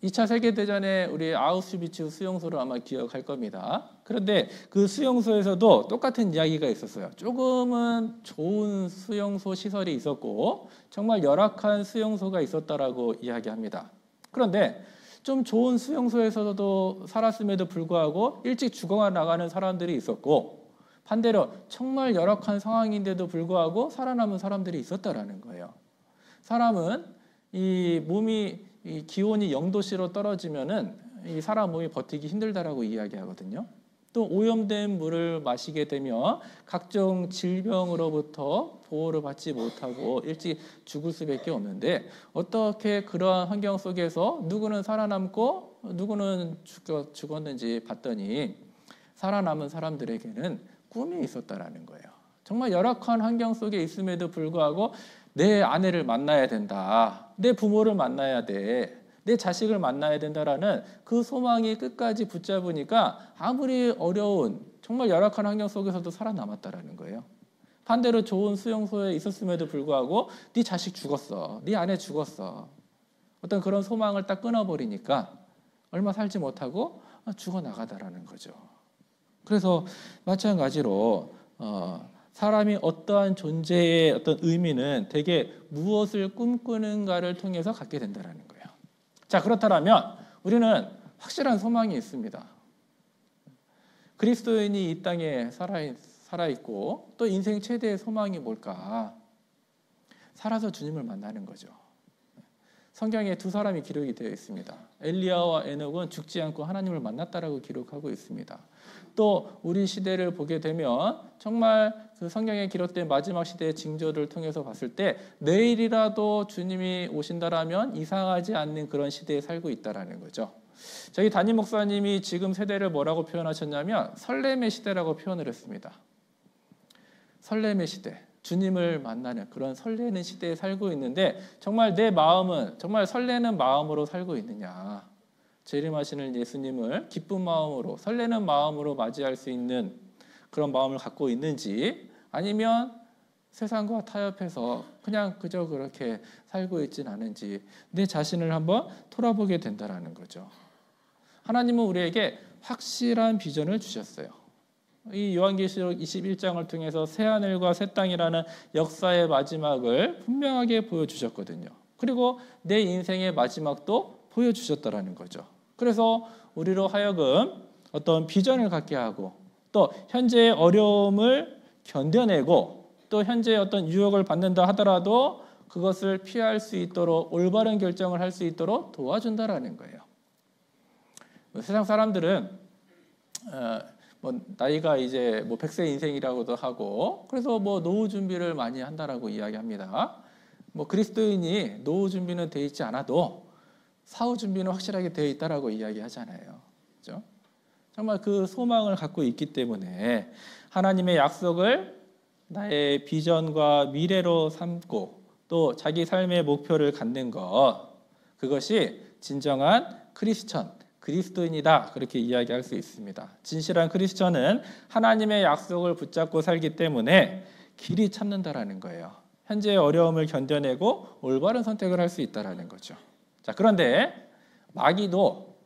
2차 세계대전에 우리 아우슈비츠 수용소를 아마 기억할 겁니다. 그런데 그 수용소에서도 똑같은 이야기가 있었어요. 조금은 좋은 수용소 시설이 있었고 정말 열악한 수용소가 있었다라고 이야기합니다. 그런데 좀 좋은 수용소에서도 살았음에도 불구하고 일찍 죽어나가는 사람들이 있었고 반대로 정말 열악한 상황인데도 불구하고 살아남은 사람들이 있었다라는 거예요. 사람은 이 몸이 이 기온이 0도씨로 떨어지면은 이 사람 몸이 버티기 힘들다라고 이야기하거든요. 또 오염된 물을 마시게 되면 각종 질병으로부터 보호를 받지 못하고 일찍 죽을 수밖에 없는데 어떻게 그러한 환경 속에서 누구는 살아남고 누구는 죽었는지 봤더니 살아남은 사람들에게는 꿈이 있었다라는 거예요. 정말 열악한 환경 속에 있음에도 불구하고 내 아내를 만나야 된다. 내 부모를 만나야 돼. 내 자식을 만나야 된다라는 그 소망이 끝까지 붙잡으니까 아무리 어려운 정말 열악한 환경 속에서도 살아남았다라는 거예요. 반대로 좋은 수용소에 있었음에도 불구하고 네 자식 죽었어. 네 아내 죽었어. 어떤 그런 소망을 딱 끊어버리니까 얼마 살지 못하고 죽어나가다라는 거죠. 그래서 마찬가지로 사람이 어떠한 존재의 어떤 의미는 대개 무엇을 꿈꾸는가를 통해서 갖게 된다는 거예요. 자, 그렇다면 우리는 확실한 소망이 있습니다. 그리스도인이 이 땅에 살아있고 또 인생 최대의 소망이 뭘까? 살아서 주님을 만나는 거죠. 성경에 두 사람이 기록이 되어 있습니다. 엘리야와 에녹은 죽지 않고 하나님을 만났다라고 기록하고 있습니다. 또 우리 시대를 보게 되면 정말 그 성경에 기록된 마지막 시대의 징조를 통해서 봤을 때 내일이라도 주님이 오신다라면 이상하지 않는 그런 시대에 살고 있다라는 거죠. 저희 담임 목사님이 지금 세대를 뭐라고 표현하셨냐면 설렘의 시대라고 표현을 했습니다. 설렘의 시대. 주님을 만나는 그런 설레는 시대에 살고 있는데 정말 내 마음은 정말 설레는 마음으로 살고 있느냐. 재림하시는 예수님을 기쁜 마음으로 설레는 마음으로 맞이할 수 있는 그런 마음을 갖고 있는지 아니면 세상과 타협해서 그냥 그저 그렇게 살고 있진 않은지 내 자신을 한번 돌아보게 된다는 거죠. 하나님은 우리에게 확실한 비전을 주셨어요. 이 요한계시록 21장을 통해서 새하늘과 새 땅이라는 역사의 마지막을 분명하게 보여주셨거든요. 그리고 내 인생의 마지막도 보여주셨다라는 거죠. 그래서 우리로 하여금 어떤 비전을 갖게 하고 또 현재의 어려움을 견뎌내고 또 현재의 어떤 유혹을 받는다 하더라도 그것을 피할 수 있도록 올바른 결정을 할 수 있도록 도와준다라는 거예요. 세상 사람들은 나이가 이제 100세 인생이라고도 하고 그래서 노후 준비를 많이 한다라고 이야기합니다. 그리스도인이 노후 준비는 돼 있지 않아도 사후 준비는 확실하게 되어 있다라고 이야기하잖아요. 그렇죠? 정말 그 소망을 갖고 있기 때문에 하나님의 약속을 나의 비전과 미래로 삼고 또 자기 삶의 목표를 갖는 것 그것이 진정한 그리스도인이다 그렇게 이야기할 수 있습니다. 진실한 크리스천은 하나님의 약속을 붙잡고 살기 때문에 길이 찾는다라는 거예요. 현재의 어려움을 견뎌내고 올바른 선택을 할 수 있다라는 거죠. 자, 그런데 마귀도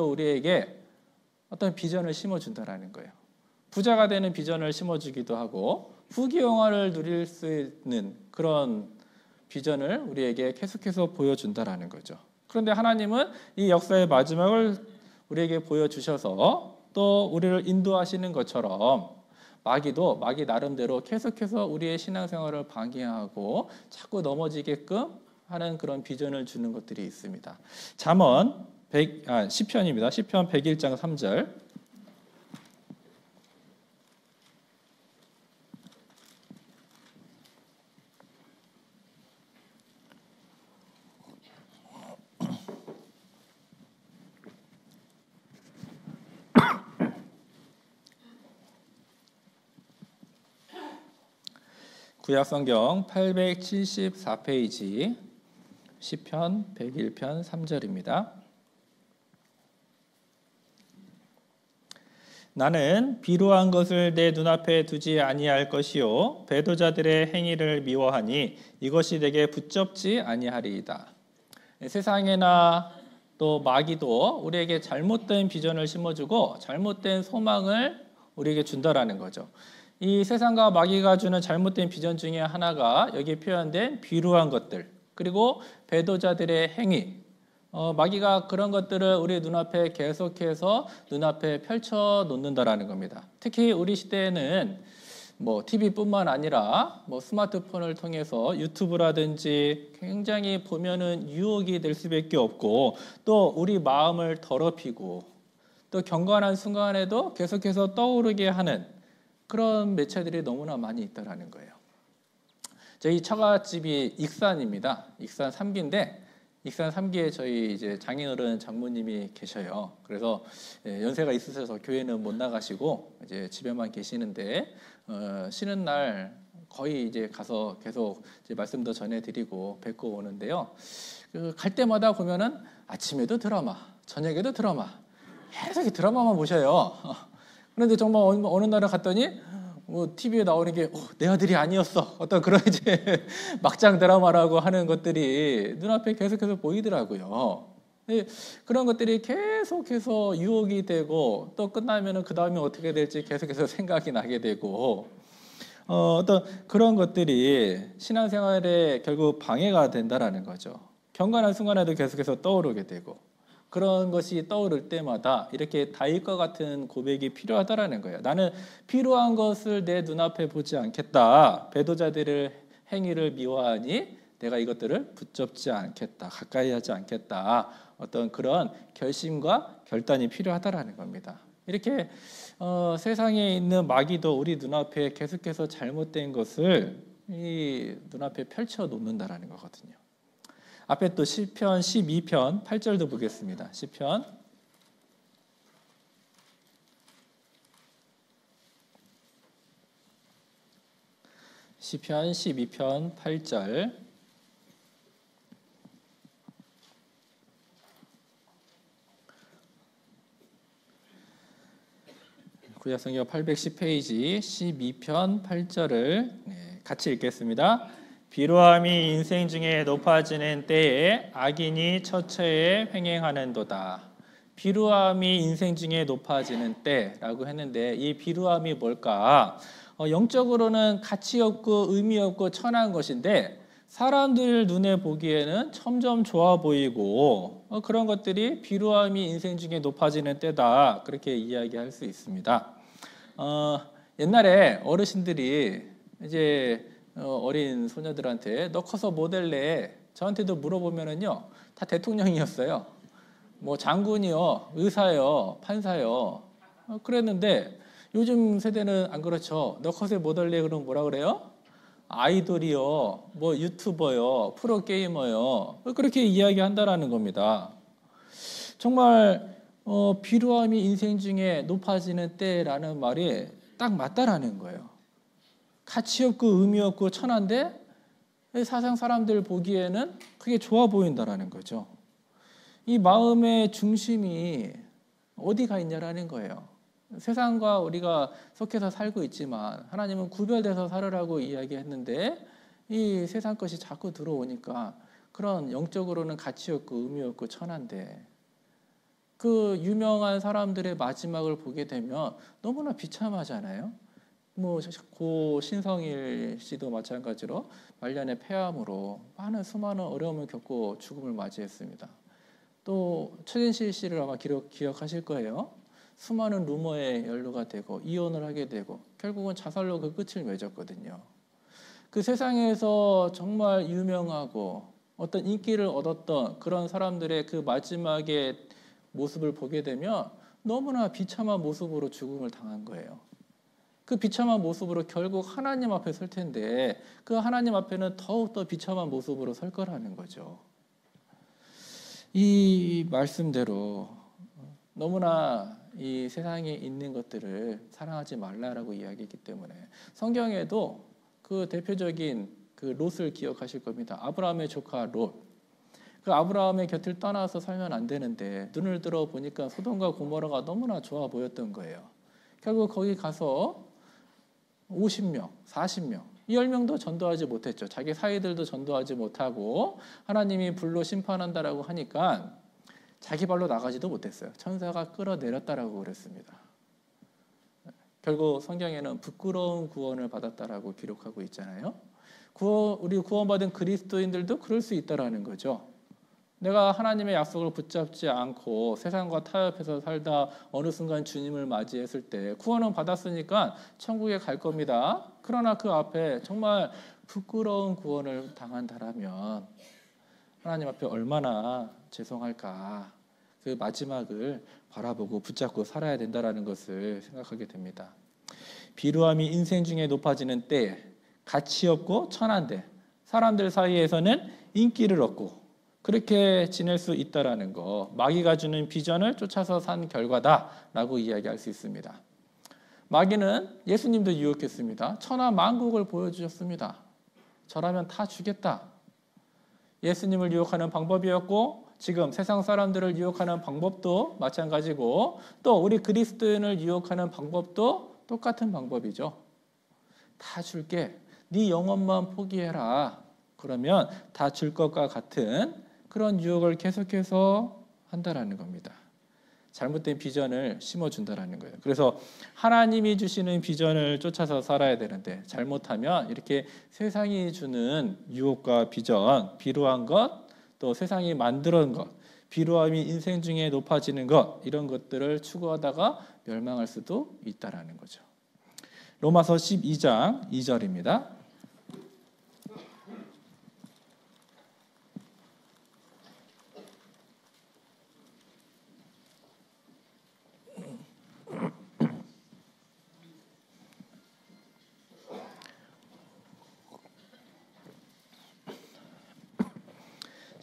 우리에게 어떤 비전을 심어준다라는 거예요. 부자가 되는 비전을 심어주기도 하고 후기 영화를 누릴 수 있는 그런 비전을 우리에게 계속해서 보여준다라는 거죠. 그런데 하나님은 이 역사의 마지막을 우리에게 보여주셔서 또 우리를 인도하시는 것처럼 마귀 나름대로 계속해서 우리의 신앙생활을 방해하고 자꾸 넘어지게끔 하는 그런 비전을 주는 것들이 있습니다. 시편입니다. 시편 101장 3절. 구약성경 874페이지 시편 101편 3절입니다. 나는 비루한 것을 내 눈앞에 두지 아니할 것이요 배도자들의 행위를 미워하니 이것이 내게 붙잡지 아니하리이다. 세상에나 또 마귀도 우리에게 잘못된 비전을 심어주고 잘못된 소망을 우리에게 준다라는 거죠. 이 세상과 마귀가 주는 잘못된 비전 중에 하나가 여기 표현된 비루한 것들 그리고 배도자들의 행위 마귀가 그런 것들을 우리 눈앞에 계속해서 눈앞에 펼쳐 놓는다라는 겁니다. 특히 우리 시대에는 TV뿐만 아니라 스마트폰을 통해서 유튜브라든지 굉장히 보면은 유혹이 될 수밖에 없고 또 우리 마음을 더럽히고 또 경건한 순간에도 계속해서 떠오르게 하는 그런 매체들이 너무나 많이 있다라는 거예요. 저희 처갓집이 익산입니다. 익산 3기인데 익산 3기에 저희 이제 장인어른 장모님이 계셔요. 그래서 연세가 있으셔서 교회는 못 나가시고 이제 집에만 계시는데 쉬는 날 거의 이제 가서 계속 이제 말씀도 전해드리고 뵙고 오는데요. 갈 때마다 보면은 아침에도 드라마, 저녁에도 드라마, 계속 드라마만 보셔요. 그런데 정말 어느 날에 갔더니 TV에 나오는 게 내 아들이 아니었어. 어떤 그런 이제 막장 드라마라고 하는 것들이 눈앞에 계속해서 보이더라고요. 그런 것들이 계속해서 유혹이 되고 또 끝나면은 그 다음에 어떻게 될지 계속해서 생각이 나게 되고 어떤 그런 것들이 신앙생활에 결국 방해가 된다라는 거죠. 경건한 순간에도 계속해서 떠오르게 되고 그런 것이 떠오를 때마다 이렇게 다윗과 같은 고백이 필요하다라는 거예요. 나는 필요한 것을 내 눈앞에 보지 않겠다. 배도자들의 행위를 미워하니 내가 이것들을 붙잡지 않겠다, 가까이 하지 않겠다, 어떤 그런 결심과 결단이 필요하다라는 겁니다. 이렇게 세상에 있는 마귀도 우리 눈앞에 계속해서 잘못된 것을 이 눈앞에 펼쳐 놓는다라는 거거든요. 앞에 또 시편 12편 8절도 보겠습니다. 시편 12편 8절. 구약성경 810페이지 12편 8절을 같이 읽겠습니다. 비루함이 인생 중에 높아지는 때에 악인이 처처에 횡행하는도다. 비루함이 인생 중에 높아지는 때라고 했는데 이 비루함이 뭘까? 영적으로는 가치 없고 의미 없고 천한 것인데 사람들 눈에 보기에는 점점 좋아 보이고 그런 것들이 비루함이 인생 중에 높아지는 때다, 그렇게 이야기할 수 있습니다. 옛날에 어르신들이 이제 어린 소녀들한테 너 커서 뭐 될래? 저한테도 물어보면은요 다 대통령이었어요. 뭐 장군이요, 의사요, 판사요. 그랬는데 요즘 세대는 안 그렇죠. 너 커서 뭐 될래? 그럼 뭐라 그래요? 아이돌이요, 뭐 유튜버요, 프로게이머요. 그렇게 이야기한다라는 겁니다. 정말 비루함이 인생 중에 높아지는 때라는 말이 딱 맞다라는 거예요. 가치 없고 의미 없고 천한데 사상 사람들 보기에는 그게 좋아 보인다라는 거죠. 이 마음의 중심이 어디가 있냐라는 거예요. 세상과 우리가 속해서 살고 있지만 하나님은 구별돼서 살으라고 이야기했는데 이 세상 것이 자꾸 들어오니까 그런 영적으로는 가치 없고 의미 없고 천한데 그 유명한 사람들의 마지막을 보게 되면 너무나 비참하잖아요. 뭐 고 신성일 씨도 마찬가지로 말년의 폐암으로 수많은 어려움을 겪고 죽음을 맞이했습니다. 또 최진실 씨를 아마 기억하실 거예요. 수많은 루머에 연루가 되고 이혼을 하게 되고 결국은 자살로 그 끝을 맺었거든요. 그 세상에서 정말 유명하고 어떤 인기를 얻었던 그런 사람들의 그 마지막의 모습을 보게 되면 너무나 비참한 모습으로 죽음을 당한 거예요. 그 비참한 모습으로 결국 하나님 앞에 설 텐데 그 하나님 앞에는 더욱더 비참한 모습으로 설 거라는 거죠. 이 말씀대로 너무나 이 세상에 있는 것들을 사랑하지 말라라고 이야기했기 때문에 성경에도 그 대표적인 그 롯을 기억하실 겁니다. 아브라함의 조카 롯. 그 아브라함의 곁을 떠나서 살면 안 되는데 눈을 들어 보니까 소돔과 고모라가 너무나 좋아 보였던 거예요. 결국 거기 가서 50명, 40명, 10명도 전도하지 못했죠. 자기 사이들도 전도하지 못하고 하나님이 불로 심판한다라고 하니까 자기 발로 나가지도 못했어요. 천사가 끌어내렸다라고 그랬습니다. 결국 성경에는 부끄러운 구원을 받았다라고 기록하고 있잖아요. 우리 구원받은 그리스도인들도 그럴 수 있다라는 거죠. 내가 하나님의 약속을 붙잡지 않고 세상과 타협해서 살다 어느 순간 주님을 맞이했을 때 구원은 받았으니까 천국에 갈 겁니다. 그러나 그 앞에 정말 부끄러운 구원을 당한다라면 하나님 앞에 얼마나 죄송할까. 그 마지막을 바라보고 붙잡고 살아야 된다라는 것을 생각하게 됩니다. 비루함이 인생 중에 높아지는 때에 가치 없고 천한데 사람들 사이에서는 인기를 얻고 그렇게 지낼 수 있다라는 거, 마귀가 주는 비전을 쫓아서 산 결과다라고 이야기할 수 있습니다. 마귀는 예수님도 유혹했습니다. 천하 만국을 보여주셨습니다. 저라면 다 주겠다. 예수님을 유혹하는 방법이었고 지금 세상 사람들을 유혹하는 방법도 마찬가지고 또 우리 그리스도인을 유혹하는 방법도 똑같은 방법이죠. 다 줄게. 네 영혼만 포기해라. 그러면 다 줄 것과 같은 그런 유혹을 계속해서 한다라는 겁니다. 잘못된 비전을 심어준다라는 거예요. 그래서 하나님이 주시는 비전을 쫓아서 살아야 되는데 잘못하면 이렇게 세상이 주는 유혹과 비전, 비루한 것, 또 세상이 만들어낸 것, 비루함이 인생 중에 높아지는 것, 이런 것들을 추구하다가 멸망할 수도 있다라는 거죠. 로마서 12장 2절입니다.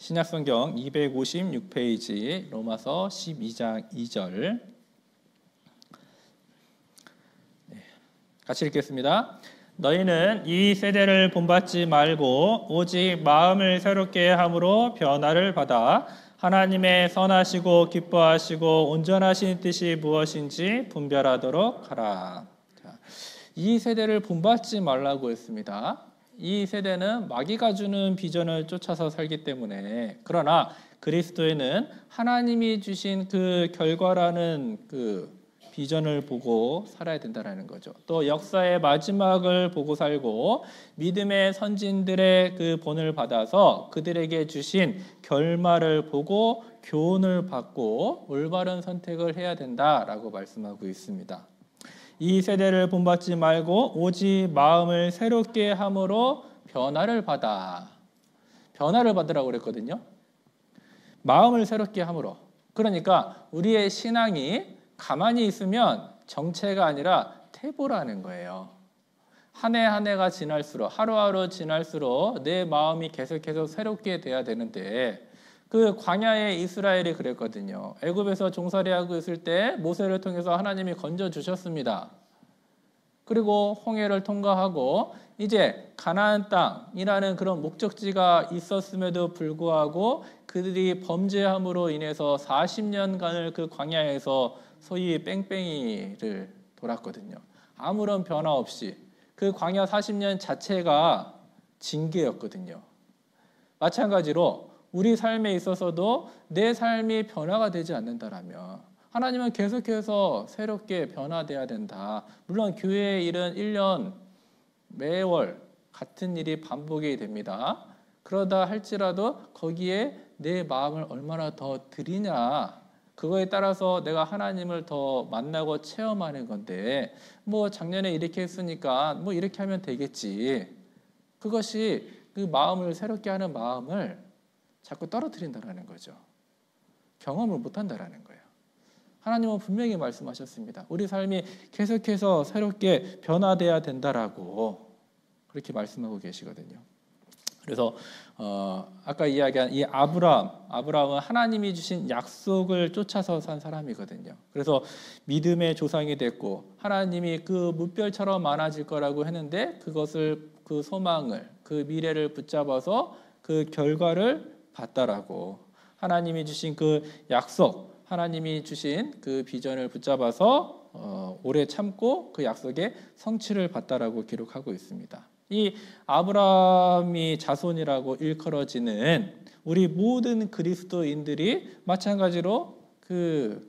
신약성경 256페이지 로마서 12장 2절 같이 읽겠습니다. 너희는 이 세대를 본받지 말고 오직 마음을 새롭게 함으로 변화를 받아 하나님의 선하시고 기뻐하시고 온전하신 뜻이 무엇인지 분별하도록 하라. 자, 이 세대를 본받지 말라고 했습니다. 이 세대는 마귀가 주는 비전을 쫓아서 살기 때문에, 그러나 그리스도에는 하나님이 주신 그 결과라는 그 비전을 보고 살아야 된다는 거죠. 또 역사의 마지막을 보고 살고 믿음의 선진들의 그 본을 받아서 그들에게 주신 결말을 보고 교훈을 받고 올바른 선택을 해야 된다라고 말씀하고 있습니다. 이 세대를 본받지 말고 오직 마음을 새롭게 함으로 변화를 받으라고 그랬거든요. 마음을 새롭게 함으로. 그러니까 우리의 신앙이 가만히 있으면 정체가 아니라 태보라는 거예요. 한 해 한 해가 지날수록, 하루하루 지날수록 내 마음이 계속해서 새롭게 돼야 되는데, 그 광야의 이스라엘이 그랬거든요. 애굽에서 종살이하고 있을 때 모세를 통해서 하나님이 건져 주셨습니다. 그리고 홍해를 통과하고 이제 가나안 땅이라는 그런 목적지가 있었음에도 불구하고 그들이 범죄함으로 인해서 40년간을 그 광야에서 소위 뺑뺑이를 돌았거든요. 아무런 변화 없이 그 광야 40년 자체가 징계였거든요. 마찬가지로 우리 삶에 있어서도 내 삶이 변화가 되지 않는다라면 하나님은 계속해서 새롭게 변화돼야 된다. 물론 교회의 일은 1년 매월 같은 일이 반복이 됩니다. 그러다 할지라도 거기에 내 마음을 얼마나 더 드리냐, 그거에 따라서 내가 하나님을 더 만나고 체험하는 건데, 뭐 작년에 이렇게 했으니까 뭐 이렇게 하면 되겠지. 그것이 그 마음을 새롭게 하는 마음을 자꾸 떨어뜨린다라는 거죠. 경험을 못한다라는 거예요. 하나님은 분명히 말씀하셨습니다. 우리 삶이 계속해서 새롭게 변화돼야 된다라고 그렇게 말씀하고 계시거든요. 그래서 아까 이야기한 이 아브라함은 하나님이 주신 약속을 쫓아서 산 사람이거든요. 그래서 믿음의 조상이 됐고 하나님이 그 무별처럼 많아질 거라고 했는데 그것을, 그 소망을, 그 미래를 붙잡아서 그 결과를 봤다라고, 하나님이 주신 그 약속, 하나님이 주신 그 비전을 붙잡아서 오래 참고 그 약속의 성취를 봤다라고 기록하고 있습니다. 이 아브라함이 자손이라고 일컬어지는 우리 모든 그리스도인들이 마찬가지로 그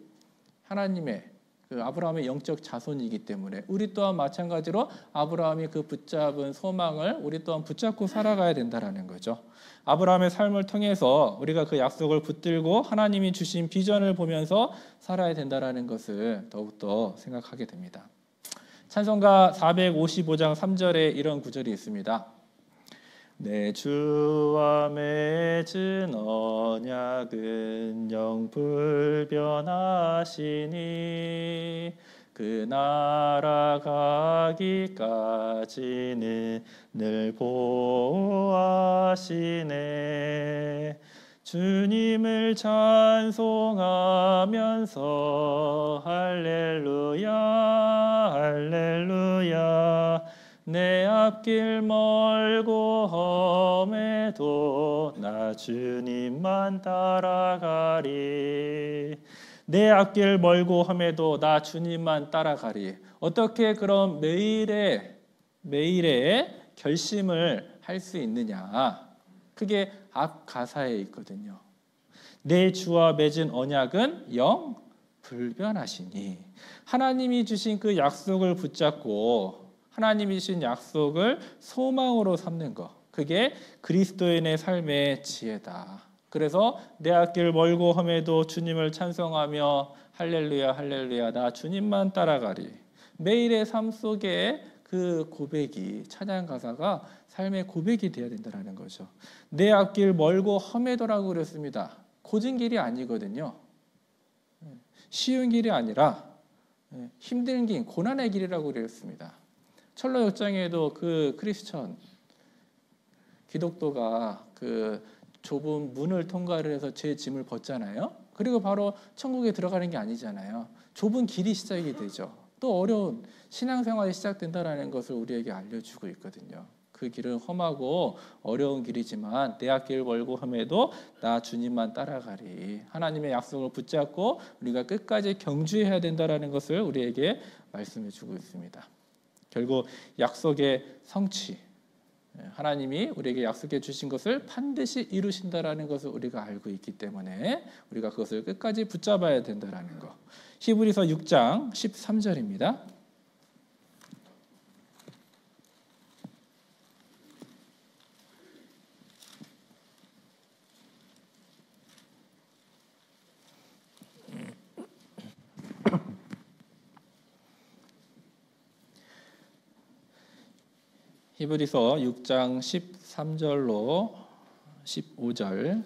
하나님의 그 아브라함의 영적 자손이기 때문에 우리 또한 마찬가지로 아브라함이 그 붙잡은 소망을 우리 또한 붙잡고 살아가야 된다라는 거죠. 아브라함의 삶을 통해서 우리가 그 약속을 붙들고 하나님이 주신 비전을 보면서 살아야 된다라는 것을 더욱더 생각하게 됩니다. 찬송가 455장 3절에 이런 구절이 있습니다. 내 주와 맺은 언약은 영불변하시니 그 나아가기까지는 늘 보호하시네. 주님을 찬송하면서 할렐루야 할렐루야, 내 앞길 멀고 험해도 나 주님만 따라가리. 내 앞길 멀고 험해도 나 주님만 따라가리. 어떻게 그런 매일의 결심을 할 수 있느냐? 그게 앞 가사에 있거든요. 내 주와 맺은 언약은 영 불변하시니, 하나님이 주신 그 약속을 붙잡고 하나님이 주신 약속을 소망으로 삼는 것, 그게 그리스도인의 삶의 지혜다. 그래서 내 앞길 멀고 험해도 주님을 찬송하며 할렐루야 할렐루야, 나 주님만 따라가리. 매일의 삶 속에 그 고백이, 찬양 가사가 삶의 고백이 되어야 된다는 거죠. 내 앞길 멀고 험해도라고 그랬습니다. 고진 길이 아니거든요. 쉬운 길이 아니라 힘든 길, 고난의 길이라고 그랬습니다. 철로 역정에도 그 크리스천 기독도가 그 좁은 문을 통과를 해서 제 짐을 벗잖아요. 그리고 바로 천국에 들어가는 게 아니잖아요. 좁은 길이 시작이 되죠. 또 어려운 신앙생활이 시작된다는 것을 우리에게 알려주고 있거든요. 그 길은 험하고 어려운 길이지만 내 앞길 멀고 험해도 나 주님만 따라가리. 하나님의 약속을 붙잡고 우리가 끝까지 경주해야 된다는 것을 우리에게 말씀해 주고 있습니다. 결국 약속의 성취, 하나님이 우리에게 약속해 주신 것을 반드시 이루신다라는 것을 우리가 알고 있기 때문에 우리가 그것을 끝까지 붙잡아야 된다라는 것. 히브리서 6장 13절입니다. 히브리서 6장 13절로 15절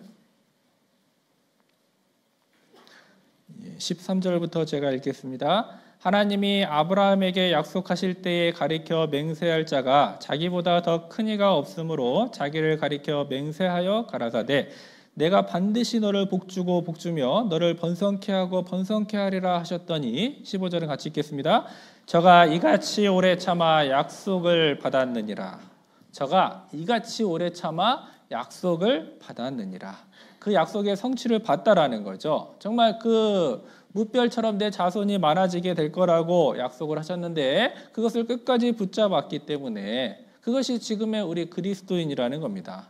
13절부터 제가 읽겠습니다. 하나님이 아브라함에게 약속하실 때에 가리켜 맹세할 자가 자기보다 더 큰 이가 없으므로 자기를 가리켜 맹세하여 가라사대 내가 반드시 너를 복주고 복주며 너를 번성케 하고 번성케 하리라 하셨더니 15절은 같이 읽겠습니다. 저가 이같이 오래 참아 약속을 받았느니라. 저가 이같이 오래 참아 약속을 받았느니라. 그 약속의 성취를 봤다라는 거죠. 정말 그 무별처럼 내 자손이 많아지게 될 거라고 약속을 하셨는데 그것을 끝까지 붙잡았기 때문에 그것이 지금의 우리 그리스도인이라는 겁니다.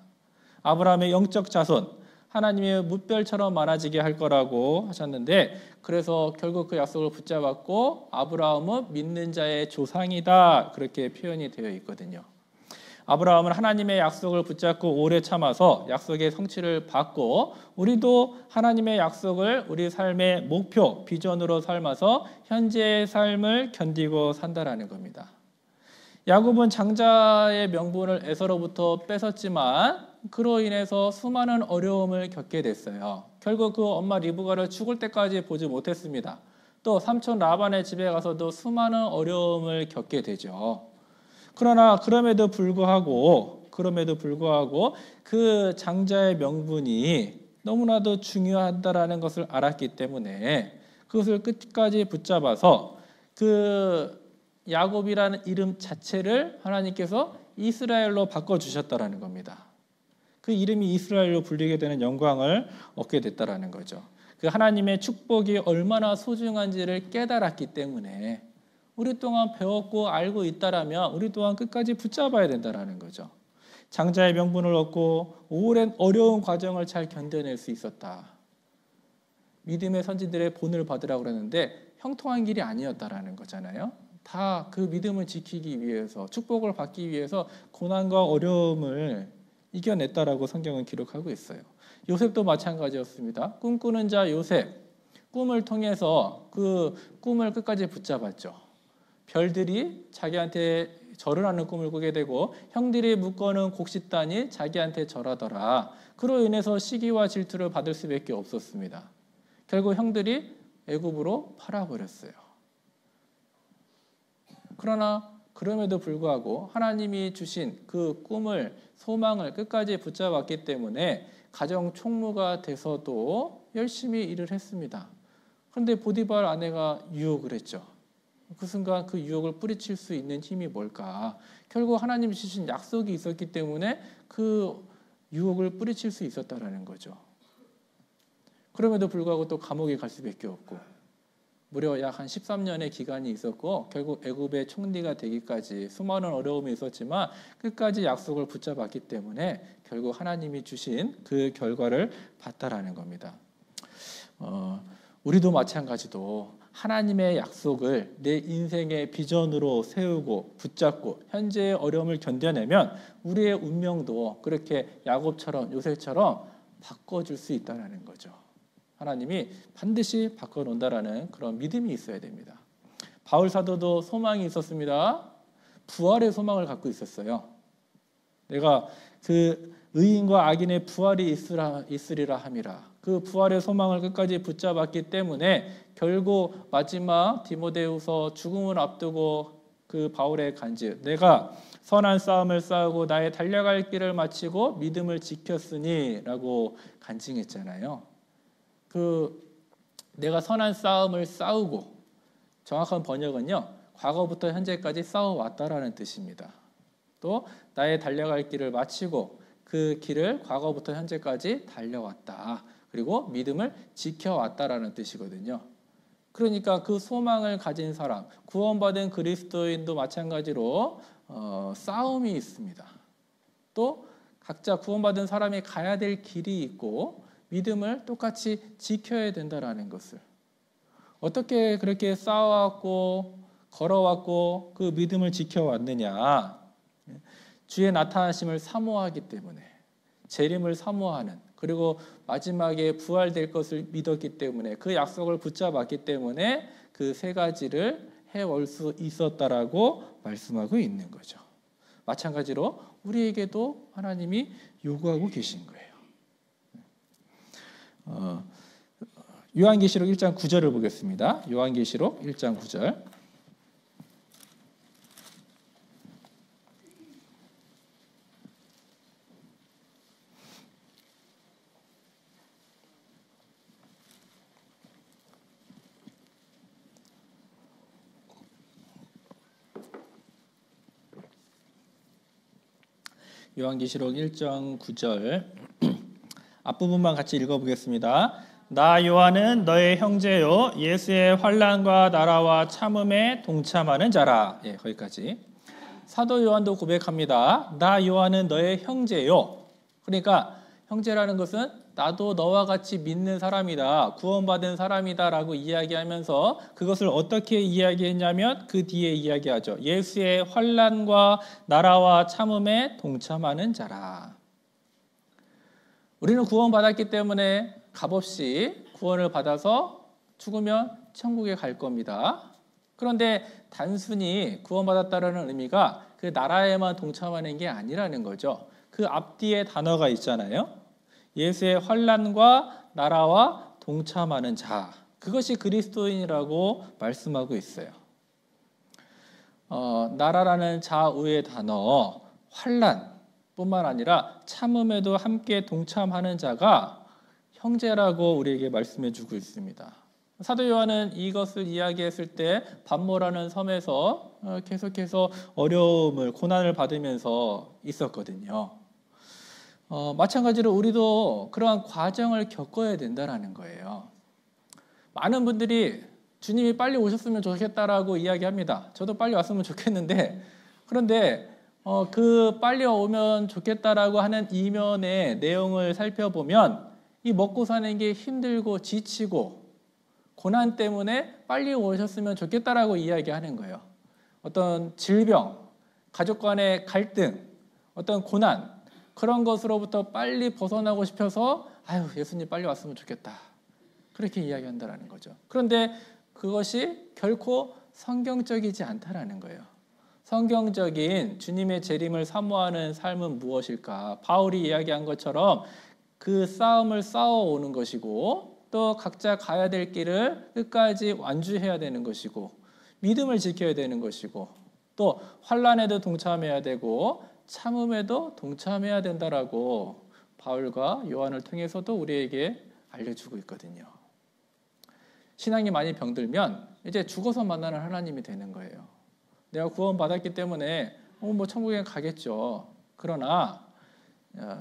아브라함의 영적 자손, 하나님의 무별처럼 많아지게 할 거라고 하셨는데 그래서 결국 그 약속을 붙잡았고 아브라함은 믿는 자의 조상이다 그렇게 표현이 되어 있거든요. 아브라함은 하나님의 약속을 붙잡고 오래 참아서 약속의 성취를 받고 우리도 하나님의 약속을 우리 삶의 목표, 비전으로 삼아서 현재의 삶을 견디고 산다라는 겁니다. 야곱은 장자의 명분을 에서로부터 뺏었지만 그로 인해서 수많은 어려움을 겪게 됐어요. 결국 그 엄마 리브가를 죽을 때까지 보지 못했습니다. 또 삼촌 라반의 집에 가서도 수많은 어려움을 겪게 되죠. 그러나 그럼에도 불구하고 그 장자의 명분이 너무나도 중요하다라는 것을 알았기 때문에 그것을 끝까지 붙잡아서 그 야곱이라는 이름 자체를 하나님께서 이스라엘로 바꿔주셨다라는 겁니다. 그 이름이 이스라엘로 불리게 되는 영광을 얻게 됐다라는 거죠. 그 하나님의 축복이 얼마나 소중한지를 깨달았기 때문에 우리 또한 배웠고 알고 있다라면 우리 또한 끝까지 붙잡아야 된다라는 거죠. 장자의 명분을 얻고 오랜 어려운 과정을 잘 견뎌낼 수 있었다. 믿음의 선지들의 본을 받으라고 그러는데 형통한 길이 아니었다라는 거잖아요. 다 그 믿음을 지키기 위해서 축복을 받기 위해서 고난과 어려움을 이겨냈다라고 성경은 기록하고 있어요. 요셉도 마찬가지였습니다. 꿈꾸는 자 요셉, 꿈을 통해서 그 꿈을 끝까지 붙잡았죠. 별들이 자기한테 절을 하는 꿈을 꾸게 되고 형들이 묶어놓은 곡식단이 자기한테 절하더라. 그로 인해서 시기와 질투를 받을 수밖에 없었습니다. 결국 형들이 애굽으로 팔아버렸어요. 그러나 그럼에도 불구하고 하나님이 주신 그 꿈을 소망을 끝까지 붙잡았기 때문에 가정 총무가 돼서도 열심히 일을 했습니다. 그런데 보디발 아내가 유혹을 했죠. 그 순간 그 유혹을 뿌리칠 수 있는 힘이 뭘까? 결국 하나님이 주신 약속이 있었기 때문에 그 유혹을 뿌리칠 수 있었다라는 거죠. 그럼에도 불구하고 또 감옥에 갈 수밖에 없고 무려 약 한 13년의 기간이 있었고 결국 애굽의 총리가 되기까지 수많은 어려움이 있었지만 끝까지 약속을 붙잡았기 때문에 결국 하나님이 주신 그 결과를 봤다라는 겁니다. 우리도 마찬가지로 하나님의 약속을 내 인생의 비전으로 세우고 붙잡고 현재의 어려움을 견뎌내면 우리의 운명도 그렇게 야곱처럼 요셉처럼 바꿔줄 수 있다는 거죠. 하나님이 반드시 바꿔놓는다라는 그런 믿음이 있어야 됩니다. 바울 사도도 소망이 있었습니다. 부활의 소망을 갖고 있었어요. 내가 그 의인과 악인의 부활이 있으리라 함이라. 그 부활의 소망을 끝까지 붙잡았기 때문에 결국 마지막 디모데후서 죽음을 앞두고 그 바울의 간증, 내가 선한 싸움을 싸우고 나의 달려갈 길을 마치고 믿음을 지켰으니 라고 간증했잖아요. 내가 선한 싸움을 싸우고, 정확한 번역은요, 과거부터 현재까지 싸워왔다라는 뜻입니다. 또 나의 달려갈 길을 마치고 그 길을 과거부터 현재까지 달려왔다. 그리고 믿음을 지켜왔다라는 뜻이거든요. 그러니까 그 소망을 가진 사람, 구원받은 그리스도인도 마찬가지로 싸움이 있습니다. 또 각자 구원받은 사람이 가야 될 길이 있고 믿음을 똑같이 지켜야 된다라는 것을, 어떻게 그렇게 싸워왔고 걸어왔고 그 믿음을 지켜왔느냐, 주의 나타나심을 사모하기 때문에, 재림을 사모하는, 그리고 마지막에 부활될 것을 믿었기 때문에, 그 약속을 붙잡았기 때문에 그 세 가지를 해올 수 있었다라고 말씀하고 있는 거죠. 마찬가지로 우리에게도 하나님이 요구하고 계신 거예요. 요한계시록 1장 9절을 보겠습니다. 요한계시록 1장 9절. 요한계시록 1장 9절 앞부분만 같이 읽어보겠습니다. 나 요한은 너의 형제요 예수의 환난과 나라와 참음에 동참하는 자라. 거기까지. 사도 요한도 고백합니다. 나 요한은 너의 형제요. 그러니까 형제라는 것은 나도 너와 같이 믿는 사람이다, 구원받은 사람이다 라고 이야기하면서 그것을 어떻게 이야기했냐면 그 뒤에 이야기하죠. 예수의 환난과 나라와 참음에 동참하는 자라. 우리는 구원받았기 때문에 값없이 구원을 받아서 죽으면 천국에 갈 겁니다. 그런데 단순히 구원받았다는 의미가 그 나라에만 동참하는 게 아니라는 거죠. 그 앞뒤에 단어가 있잖아요. 예수의 환난과 나라와 동참하는 자, 그것이 그리스도인이라고 말씀하고 있어요. 나라라는 자우의 단어, 환난뿐만 아니라 참음에도 함께 동참하는 자가 형제라고 우리에게 말씀해 주고 있습니다. 사도 요한은 이것을 이야기했을 때 pat모라는 섬에서 계속해서 어려움을, 고난을 받으면서 있었거든요. 마찬가지로 우리도 그러한 과정을 겪어야 된다는 거예요. 많은 분들이 주님이 빨리 오셨으면 좋겠다라고 이야기합니다. 저도 빨리 왔으면 좋겠는데, 그런데 그 빨리 오면 좋겠다라고 하는 이면의 내용을 살펴보면 이 먹고 사는 게 힘들고 지치고 고난 때문에 빨리 오셨으면 좋겠다라고 이야기하는 거예요. 어떤 질병, 가족 간의 갈등, 어떤 고난, 그런 것으로부터 빨리 벗어나고 싶어서 아유, 예수님 빨리 왔으면 좋겠다, 그렇게 이야기한다는 거죠. 그런데 그것이 결코 성경적이지 않다라는 거예요. 성경적인 주님의 재림을 사모하는 삶은 무엇일까? 바울이 이야기한 것처럼 그 싸움을 싸워오는 것이고, 또 각자 가야 될 길을 끝까지 완주해야 되는 것이고, 믿음을 지켜야 되는 것이고, 또 환난에도 동참해야 되고 참음에도 동참해야 된다라고 바울과 요한을 통해서도 우리에게 알려주고 있거든요. 신앙이 많이 병들면 이제 죽어서 만나는 하나님이 되는 거예요. 내가 구원받았기 때문에 뭐 천국에 가겠죠. 그러나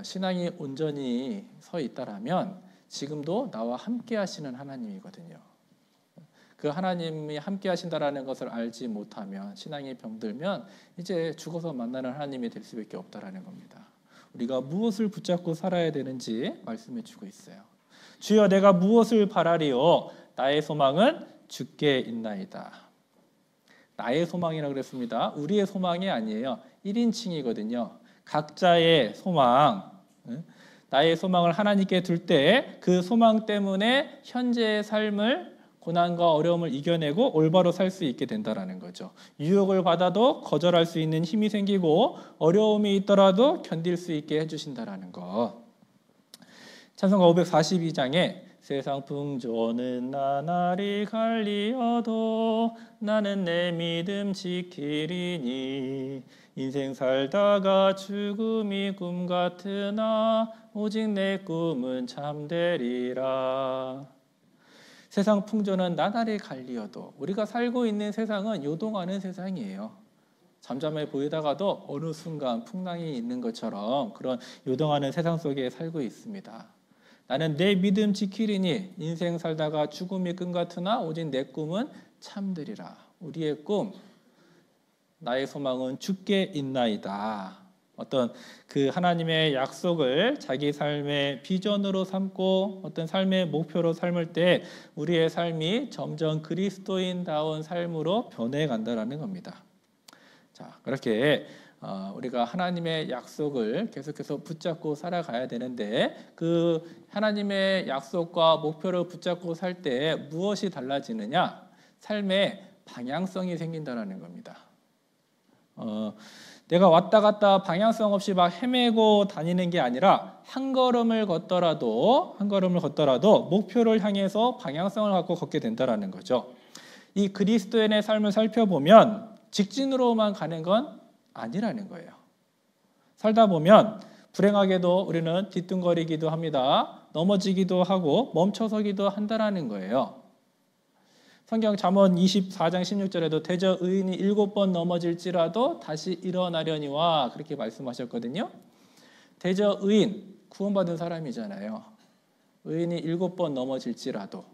신앙이 온전히 서 있다라면 지금도 나와 함께 하시는 하나님이거든요. 그 하나님이 함께 하신다라는 것을 알지 못하면, 신앙이 병들면 이제 죽어서 만나는 하나님이 될 수밖에 없다라는 겁니다. 우리가 무엇을 붙잡고 살아야 되는지 말씀해 주고 있어요. 주여 내가 무엇을 바라리요? 나의 소망은 주께 있나이다. 나의 소망이라고 그랬습니다. 우리의 소망이 아니에요. 1인칭이거든요. 각자의 소망, 나의 소망을 하나님께 둘 때 그 소망 때문에 현재의 삶을, 고난과 어려움을 이겨내고 올바로 살 수 있게 된다는 거죠. 유혹을 받아도 거절할 수 있는 힘이 생기고 어려움이 있더라도 견딜 수 있게 해주신다는 것. 찬송가 542장에 세상 풍조는 나날이 갈리어도 나는 내 믿음 지키리니. 인생 살다가 죽음이 꿈 같으나 오직 내 꿈은 참되리라. 세상 풍조는 나날이 갈리어도, 우리가 살고 있는 세상은 요동하는 세상이에요. 잠잠해 보이다가도 어느 순간 풍랑이 있는 것처럼 그런 요동하는 세상 속에 살고 있습니다. 나는 내 믿음 지키리니. 인생 살다가 죽음이 꿈 같으나 오직 내 꿈은 참되리라. 우리의 꿈, 나의 소망은 주께 있나이다. 어떤 그 하나님의 약속을 자기 삶의 비전으로 삼고 어떤 삶의 목표로 삶을 때 우리의 삶이 점점 그리스도인다운 삶으로 변해간다는 겁니다. 자, 그렇게 우리가 하나님의 약속을 계속해서 붙잡고 살아가야 되는데, 그 하나님의 약속과 목표를 붙잡고 살 때 무엇이 달라지느냐? 삶의 방향성이 생긴다는 겁니다. 내가 왔다 갔다 방향성 없이 막 헤매고 다니는 게 아니라 한 걸음을 걷더라도 목표를 향해서 방향성을 갖고 걷게 된다는 거죠. 이 그리스도인의 삶을 살펴보면 직진으로만 가는 건 아니라는 거예요. 살다 보면 불행하게도 우리는 뒤뚱거리기도 합니다. 넘어지기도 하고 멈춰서기도 한다는 거예요. 성경 잠언 24장 16절에도 대저 의인이 7번 넘어질지라도 다시 일어나려니와 그렇게 말씀하셨거든요. 대저 의인, 구원받은 사람이잖아요. 의인이 7번 넘어질지라도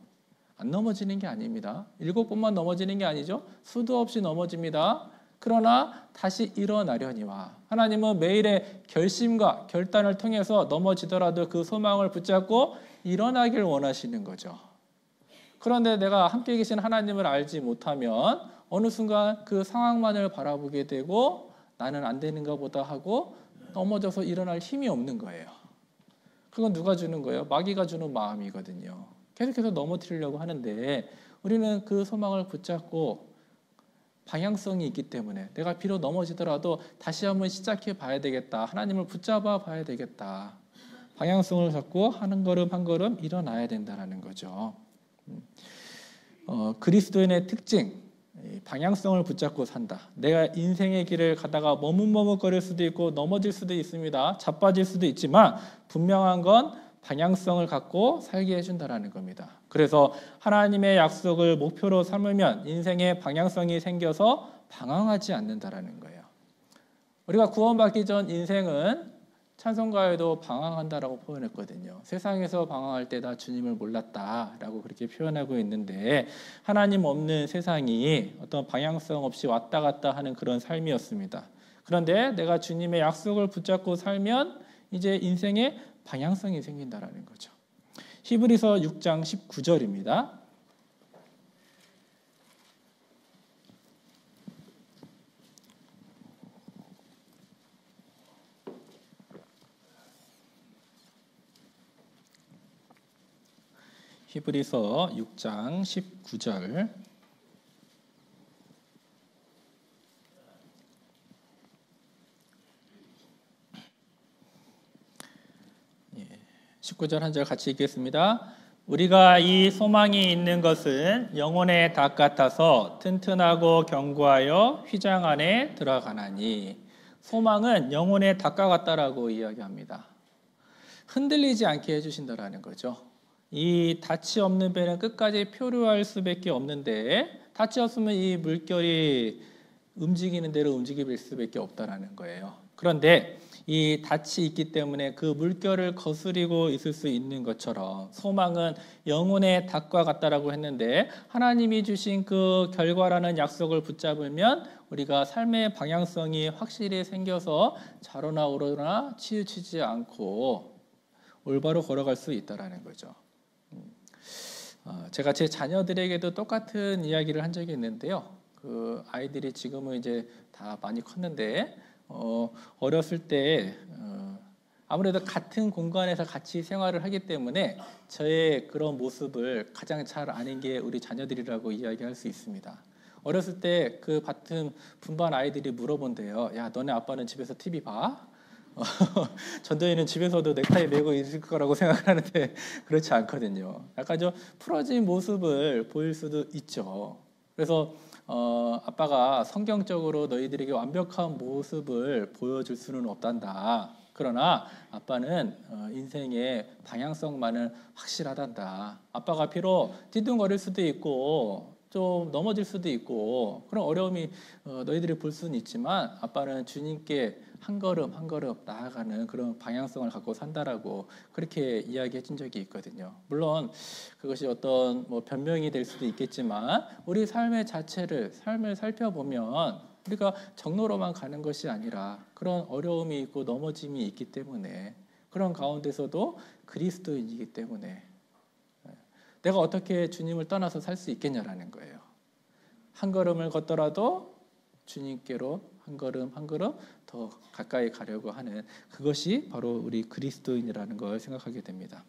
안 넘어지는 게 아닙니다. 7번만 넘어지는 게 아니죠. 수도 없이 넘어집니다. 그러나 다시 일어나려니와. 하나님은 매일의 결심과 결단을 통해서 넘어지더라도 그 소망을 붙잡고 일어나길 원하시는 거죠. 그런데 내가 함께 계신 하나님을 알지 못하면 어느 순간 그 상황만을 바라보게 되고 나는 안 되는가 보다 하고 넘어져서 일어날 힘이 없는 거예요. 그건 누가 주는 거예요? 마귀가 주는 마음이거든요. 계속해서 넘어뜨리려고 하는데 우리는 그 소망을 붙잡고 방향성이 있기 때문에 내가 비록 넘어지더라도 다시 한번 시작해 봐야 되겠다. 하나님을 붙잡아 봐야 되겠다. 방향성을 잡고 한 걸음 한 걸음 일어나야 된다는 거죠. 그리스도인의 특징, 방향성을 붙잡고 산다. 내가 인생의 길을 가다가 머뭇머뭇거릴 수도 있고 넘어질 수도 있습니다. 자빠질 수도 있지만 분명한 건 방향성을 갖고 살게 해준다는 겁니다. 그래서 하나님의 약속을 목표로 삼으면 인생의 방향성이 생겨서 방황하지 않는다는 거예요. 우리가 구원받기 전 인생은 찬송가에도 방황한다라고 표현했거든요. 세상에서 방황할 때 나 주님을 몰랐다라고 그렇게 표현하고 있는데 하나님 없는 세상이 어떤 방향성 없이 왔다 갔다 하는 그런 삶이었습니다. 그런데 내가 주님의 약속을 붙잡고 살면 이제 인생에 방향성이 생긴다라는 거죠. 히브리서 6장 19절입니다. 히브리서 6장 19절. 19절 한 절 같이 읽겠습니다. 우리가 이 소망이 있는 것은 영혼의 닭 같아서 튼튼하고 견고하여 휘장 안에 들어가나니. 소망은 영혼의 닭과 같다라고 이야기합니다. 흔들리지 않게 해주신다라는 거죠. 이 닻이 없는 배는 끝까지 표류할 수밖에 없는데 닻이 없으면 이 물결이 움직이는 대로 움직일 수밖에 없다라는 거예요. 그런데 이 닻이 있기 때문에 그 물결을 거스리고 있을 수 있는 것처럼 소망은 영혼의 닭과 같다라고 했는데 하나님이 주신 그 결과라는 약속을 붙잡으면 우리가 삶의 방향성이 확실히 생겨서 좌로나 우로나 치우치지 않고 올바로 걸어갈 수 있다라는 거죠. 제가 제 자녀들에게도 똑같은 이야기를 한 적이 있는데요. 그 아이들이 지금은 이제 다 많이 컸는데 어렸을 때 아무래도 같은 공간에서 같이 생활을 하기 때문에 저의 그런 모습을 가장 잘 아는 게 우리 자녀들이라고 이야기할 수 있습니다. 어렸을 때 그 같은 분반 아이들이 물어본대요. 야, 너네 아빠는 집에서 TV 봐? 전도인은 집에서도 넥타이 메고 있을 거라고 생각하는데 그렇지 않거든요. 약간 좀 풀어진 모습을 보일 수도 있죠. 그래서 아빠가 성경적으로 너희들에게 완벽한 모습을 보여줄 수는 없단다. 그러나 아빠는 인생의 방향성만은 확실하단다. 아빠가 비록 띠둥거릴 수도 있고 좀 넘어질 수도 있고 그런 어려움이 너희들이 볼 수는 있지만 아빠는 주님께 한 걸음 한 걸음 나아가는 그런 방향성을 갖고 산다라고 그렇게 이야기해 준 적이 있거든요. 물론 그것이 어떤 뭐 변명이 될 수도 있겠지만 우리 삶의 자체를 삶을 살펴보면 우리가 정로로만 가는 것이 아니라 그런 어려움이 있고 넘어짐이 있기 때문에 그런 가운데서도 그리스도인이기 때문에 내가 어떻게 주님을 떠나서 살 수 있겠냐라는 거예요. 한 걸음을 걷더라도 주님께로 한 걸음 한 걸음 더 가까이 가려고 하는 그것이 바로 우리 그리스도인이라는 걸 생각하게 됩니다.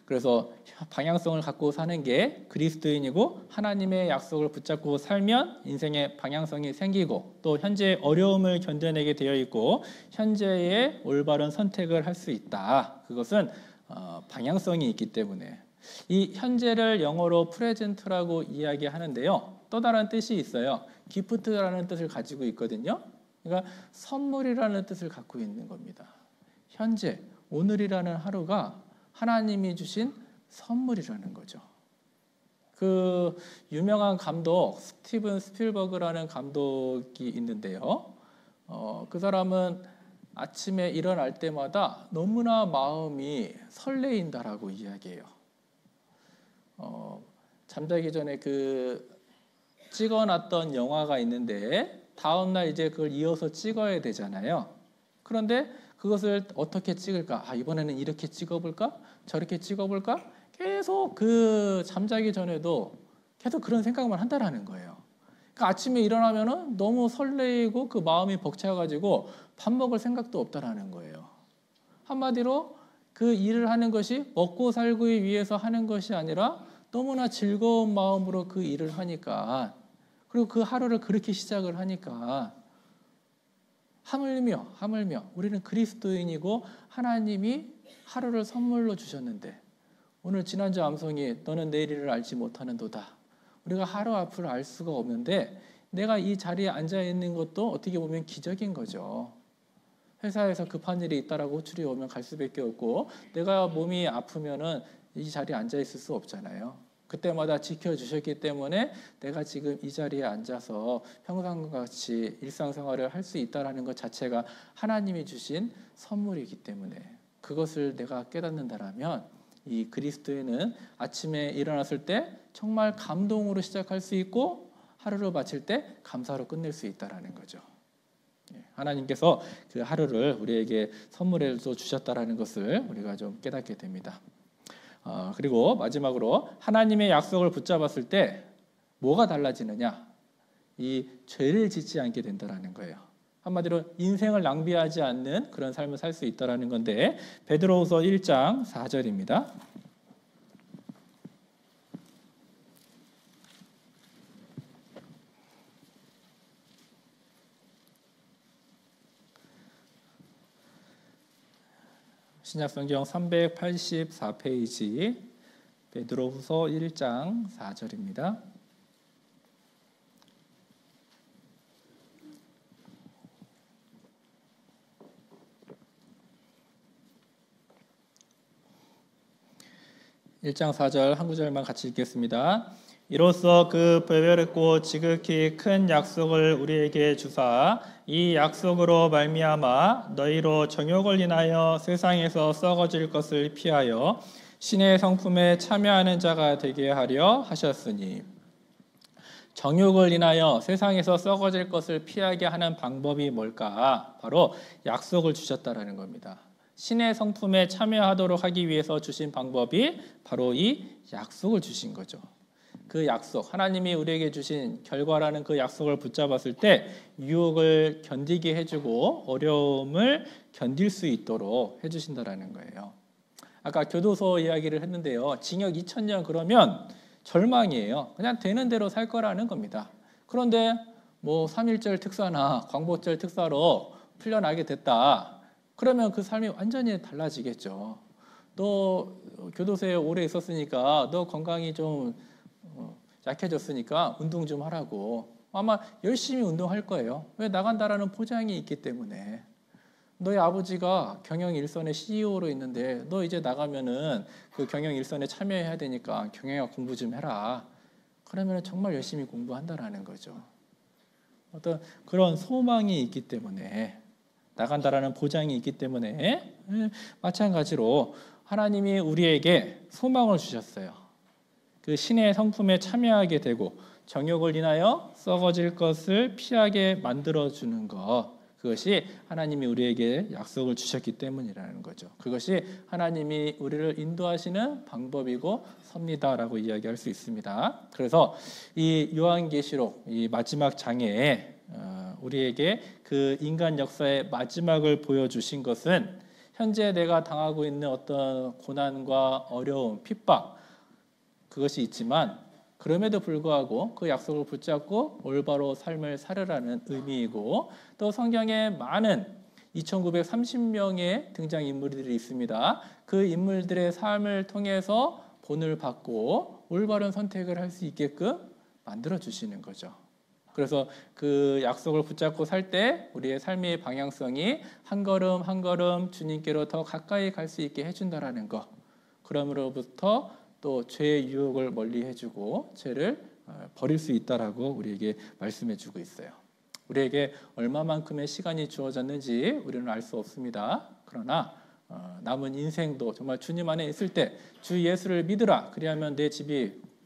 그래서 방향성을 갖고 사는 게 그리스도인이고 하나님의 약속을 붙잡고 살면 인생의 방향성이 생기고 또 현재의 어려움을 견뎌내게 되어 있고 현재의 올바른 선택을 할 수 있다. 그것은 방향성이 있기 때문에 이 현재를 영어로 프레젠트라고 이야기하는데요. 또 다른 뜻이 있어요. 기프트라는 뜻을 가지고 있거든요. 그러니까 선물이라는 뜻을 갖고 있는 겁니다. 현재, 오늘이라는 하루가 하나님이 주신 선물이라는 거죠. 그 유명한 감독 스티븐 스필버그라는 감독이 있는데요. 그 사람은 아침에 일어날 때마다 너무나 마음이 설레인다라고 이야기해요. 잠자기 전에 찍어놨던 영화가 있는데 다음날 이제 그걸 이어서 찍어야 되잖아요. 그런데 그것을 어떻게 찍을까? 이번에는 이렇게 찍어볼까? 저렇게 찍어볼까? 계속 잠자기 전에도 계속 그런 생각만 한다라는 거예요. 그러니까 아침에 일어나면은 너무 설레이고 그 마음이 벅차가지고 밥 먹을 생각도 없다라는 거예요. 한마디로 그 일을 하는 것이 먹고 살기 위해서 하는 것이 아니라 너무나 즐거운 마음으로 그 일을 하니까 그리고 그 하루를 그렇게 시작을 하니까 하물며 우리는 그리스도인이고 하나님이 하루를 선물로 주셨는데 오늘 지난주 암송이 너는 내일 일을 알지 못하는도다. 우리가 하루 앞을 알 수가 없는데 내가 이 자리에 앉아 있는 것도 어떻게 보면 기적인 거죠. 회사에서 급한 일이 있다라고 호출이 오면 갈 수밖에 없고 내가 몸이 아프면은 이 자리에 앉아 있을 수 없잖아요. 그때마다 지켜주셨기 때문에 내가 지금 이 자리에 앉아서 평상과 같이 일상생활을 할 수 있다는 것 자체가 하나님이 주신 선물이기 때문에 그것을 내가 깨닫는다라면 이 그리스도인은 아침에 일어났을 때 정말 감동으로 시작할 수 있고 하루를 마칠 때 감사로 끝낼 수 있다는 거죠. 하나님께서 그 하루를 우리에게 선물해서 주셨다는 것을 우리가 좀 깨닫게 됩니다. 그리고 마지막으로 하나님의 약속을 붙잡았을 때 뭐가 달라지느냐? 이 죄를 짓지 않게 된다는 거예요. 한마디로 인생을 낭비하지 않는 그런 삶을 살 수 있다는 건데 베드로후서 1장 4절입니다. 신약성경 384페이지 베드로후서 1장 4절입니다. (1장 4절) 한 구절만 같이 읽겠습니다. 이로써 그 배별했고 지극히 큰 약속을 우리에게 주사 이 약속으로 말미암아 너희로 정욕을 인하여 세상에서 썩어질 것을 피하여 신의 성품에 참여하는 자가 되게 하려 하셨으니 정욕을 인하여 세상에서 썩어질 것을 피하게 하는 방법이 뭘까? 바로 약속을 주셨다라는 겁니다. 신의 성품에 참여하도록 하기 위해서 주신 방법이 바로 이 약속을 주신 거죠. 그 약속, 하나님이 우리에게 주신 결과라는 그 약속을 붙잡았을 때 유혹을 견디게 해주고 어려움을 견딜 수 있도록 해주신다라는 거예요. 아까 교도소 이야기를 했는데요. 징역 2000년 그러면 절망이에요. 그냥 되는 대로 살 거라는 겁니다. 그런데 3.1절 특사나 광복절 특사로 풀려나게 됐다. 그러면 그 삶이 완전히 달라지겠죠. 너 교도소에 오래 있었으니까 너 건강이 좀 약해졌으니까 운동 좀 하라고. 아마 열심히 운동할 거예요. 왜? 나간다라는 보장이 있기 때문에. 너의 아버지가 경영 일선의 CEO로 있는데 너 이제 나가면은 그 경영 일선에 참여해야 되니까 경영학 공부 좀 해라. 그러면 정말 열심히 공부한다라는 거죠. 어떤 그런 소망이 있기 때문에, 나간다라는 보장이 있기 때문에, 마찬가지로 하나님이 우리에게 소망을 주셨어요. 그 신의 성품에 참여하게 되고 정욕을 인하여 썩어질 것을 피하게 만들어주는 것, 그것이 하나님이 우리에게 약속을 주셨기 때문이라는 거죠. 그것이 하나님이 우리를 인도하시는 방법이고 섭리다라고 이야기할 수 있습니다. 그래서 이 요한계시록 이 마지막 장에 우리에게 그 인간 역사의 마지막을 보여주신 것은 현재 내가 당하고 있는 어떤 고난과 어려움, 핍박, 그것이 있지만 그럼에도 불구하고 그 약속을 붙잡고 올바로 삶을 살으라는 의미이고, 또 성경에 많은 2930명의 등장인물들이 있습니다. 그 인물들의 삶을 통해서 본을 받고 올바른 선택을 할 수 있게끔 만들어주시는 거죠. 그래서 그 약속을 붙잡고 살 때 우리의 삶의 방향성이 한 걸음 한 걸음 주님께로 더 가까이 갈 수 있게 해준다라는 것, 그럼으로부터 또 죄의 유혹을 멀리 해주고 죄를 버릴 수 있다라고 우리에게 말씀해주고 있어요. 우리에게 얼마만큼의 시간이 주어졌는지 우리는 알 수 없습니다. 그러나 남은 인생도 정말 주님 안에 있을 때 주 예수를 믿으라, 그리하면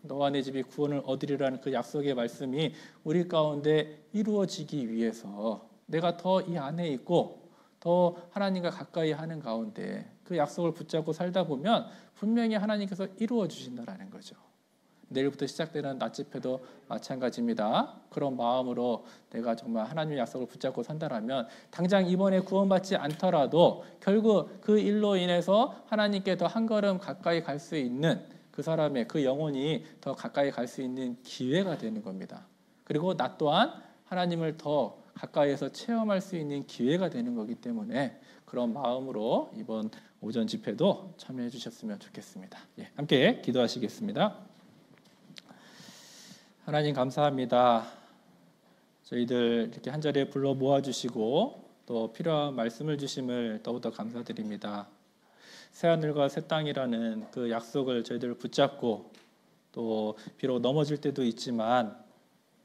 너와 내 집이 구원을 얻으리라는 그 약속의 말씀이 우리 가운데 이루어지기 위해서 내가 더 이 안에 있고 더 하나님과 가까이 하는 가운데 그 약속을 붙잡고 살다 보면 분명히 하나님께서 이루어 주신다라는 거죠. 내일부터 시작되는 낮 집회도 마찬가지입니다. 그런 마음으로 내가 정말 하나님의 약속을 붙잡고 산다라면 당장 이번에 구원받지 않더라도 결국 그 일로 인해서 하나님께 더 한 걸음 가까이 갈 수 있는 그 사람의 그 영혼이 더 가까이 갈 수 있는 기회가 되는 겁니다. 그리고 나 또한 하나님을 더 가까이에서 체험할 수 있는 기회가 되는 거기 때문에 그런 마음으로 이번 오전 집회도 참여해 주셨으면 좋겠습니다. 함께 기도하시겠습니다. 하나님 감사합니다. 저희들 이렇게 한자리에 불러 모아주시고 또 필요한 말씀을 주심을 더욱더 감사드립니다. 새하늘과 새 땅이라는 그 약속을 저희들 붙잡고 또 비록 넘어질 때도 있지만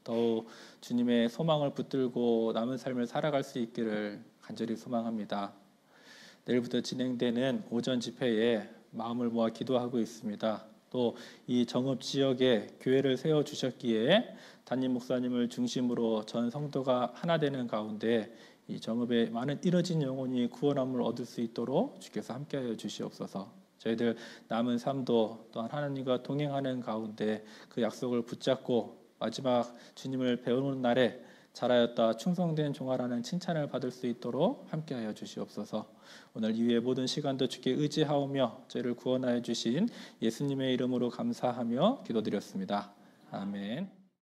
더욱 주님의 소망을 붙들고 남은 삶을 살아갈 수 있기를 간절히 소망합니다. 내일부터 진행되는 오전 집회에 마음을 모아 기도하고 있습니다. 또 이 정읍 지역에 교회를 세워주셨기에 담임 목사님을 중심으로 전 성도가 하나 되는 가운데 이 정읍에 많은 잃어진 영혼이 구원함을 얻을 수 있도록 주께서 함께하여 주시옵소서. 저희들 남은 삶도 또한 하나님과 동행하는 가운데 그 약속을 붙잡고 마지막 주님을 배우는 날에 잘하였다 충성된 종아라는 칭찬을 받을 수 있도록 함께하여 주시옵소서. 오늘 이후의 모든 시간도 주께 의지하오며 저희를 구원하여 주신 예수님의 이름으로 감사하며 기도드렸습니다. 아멘.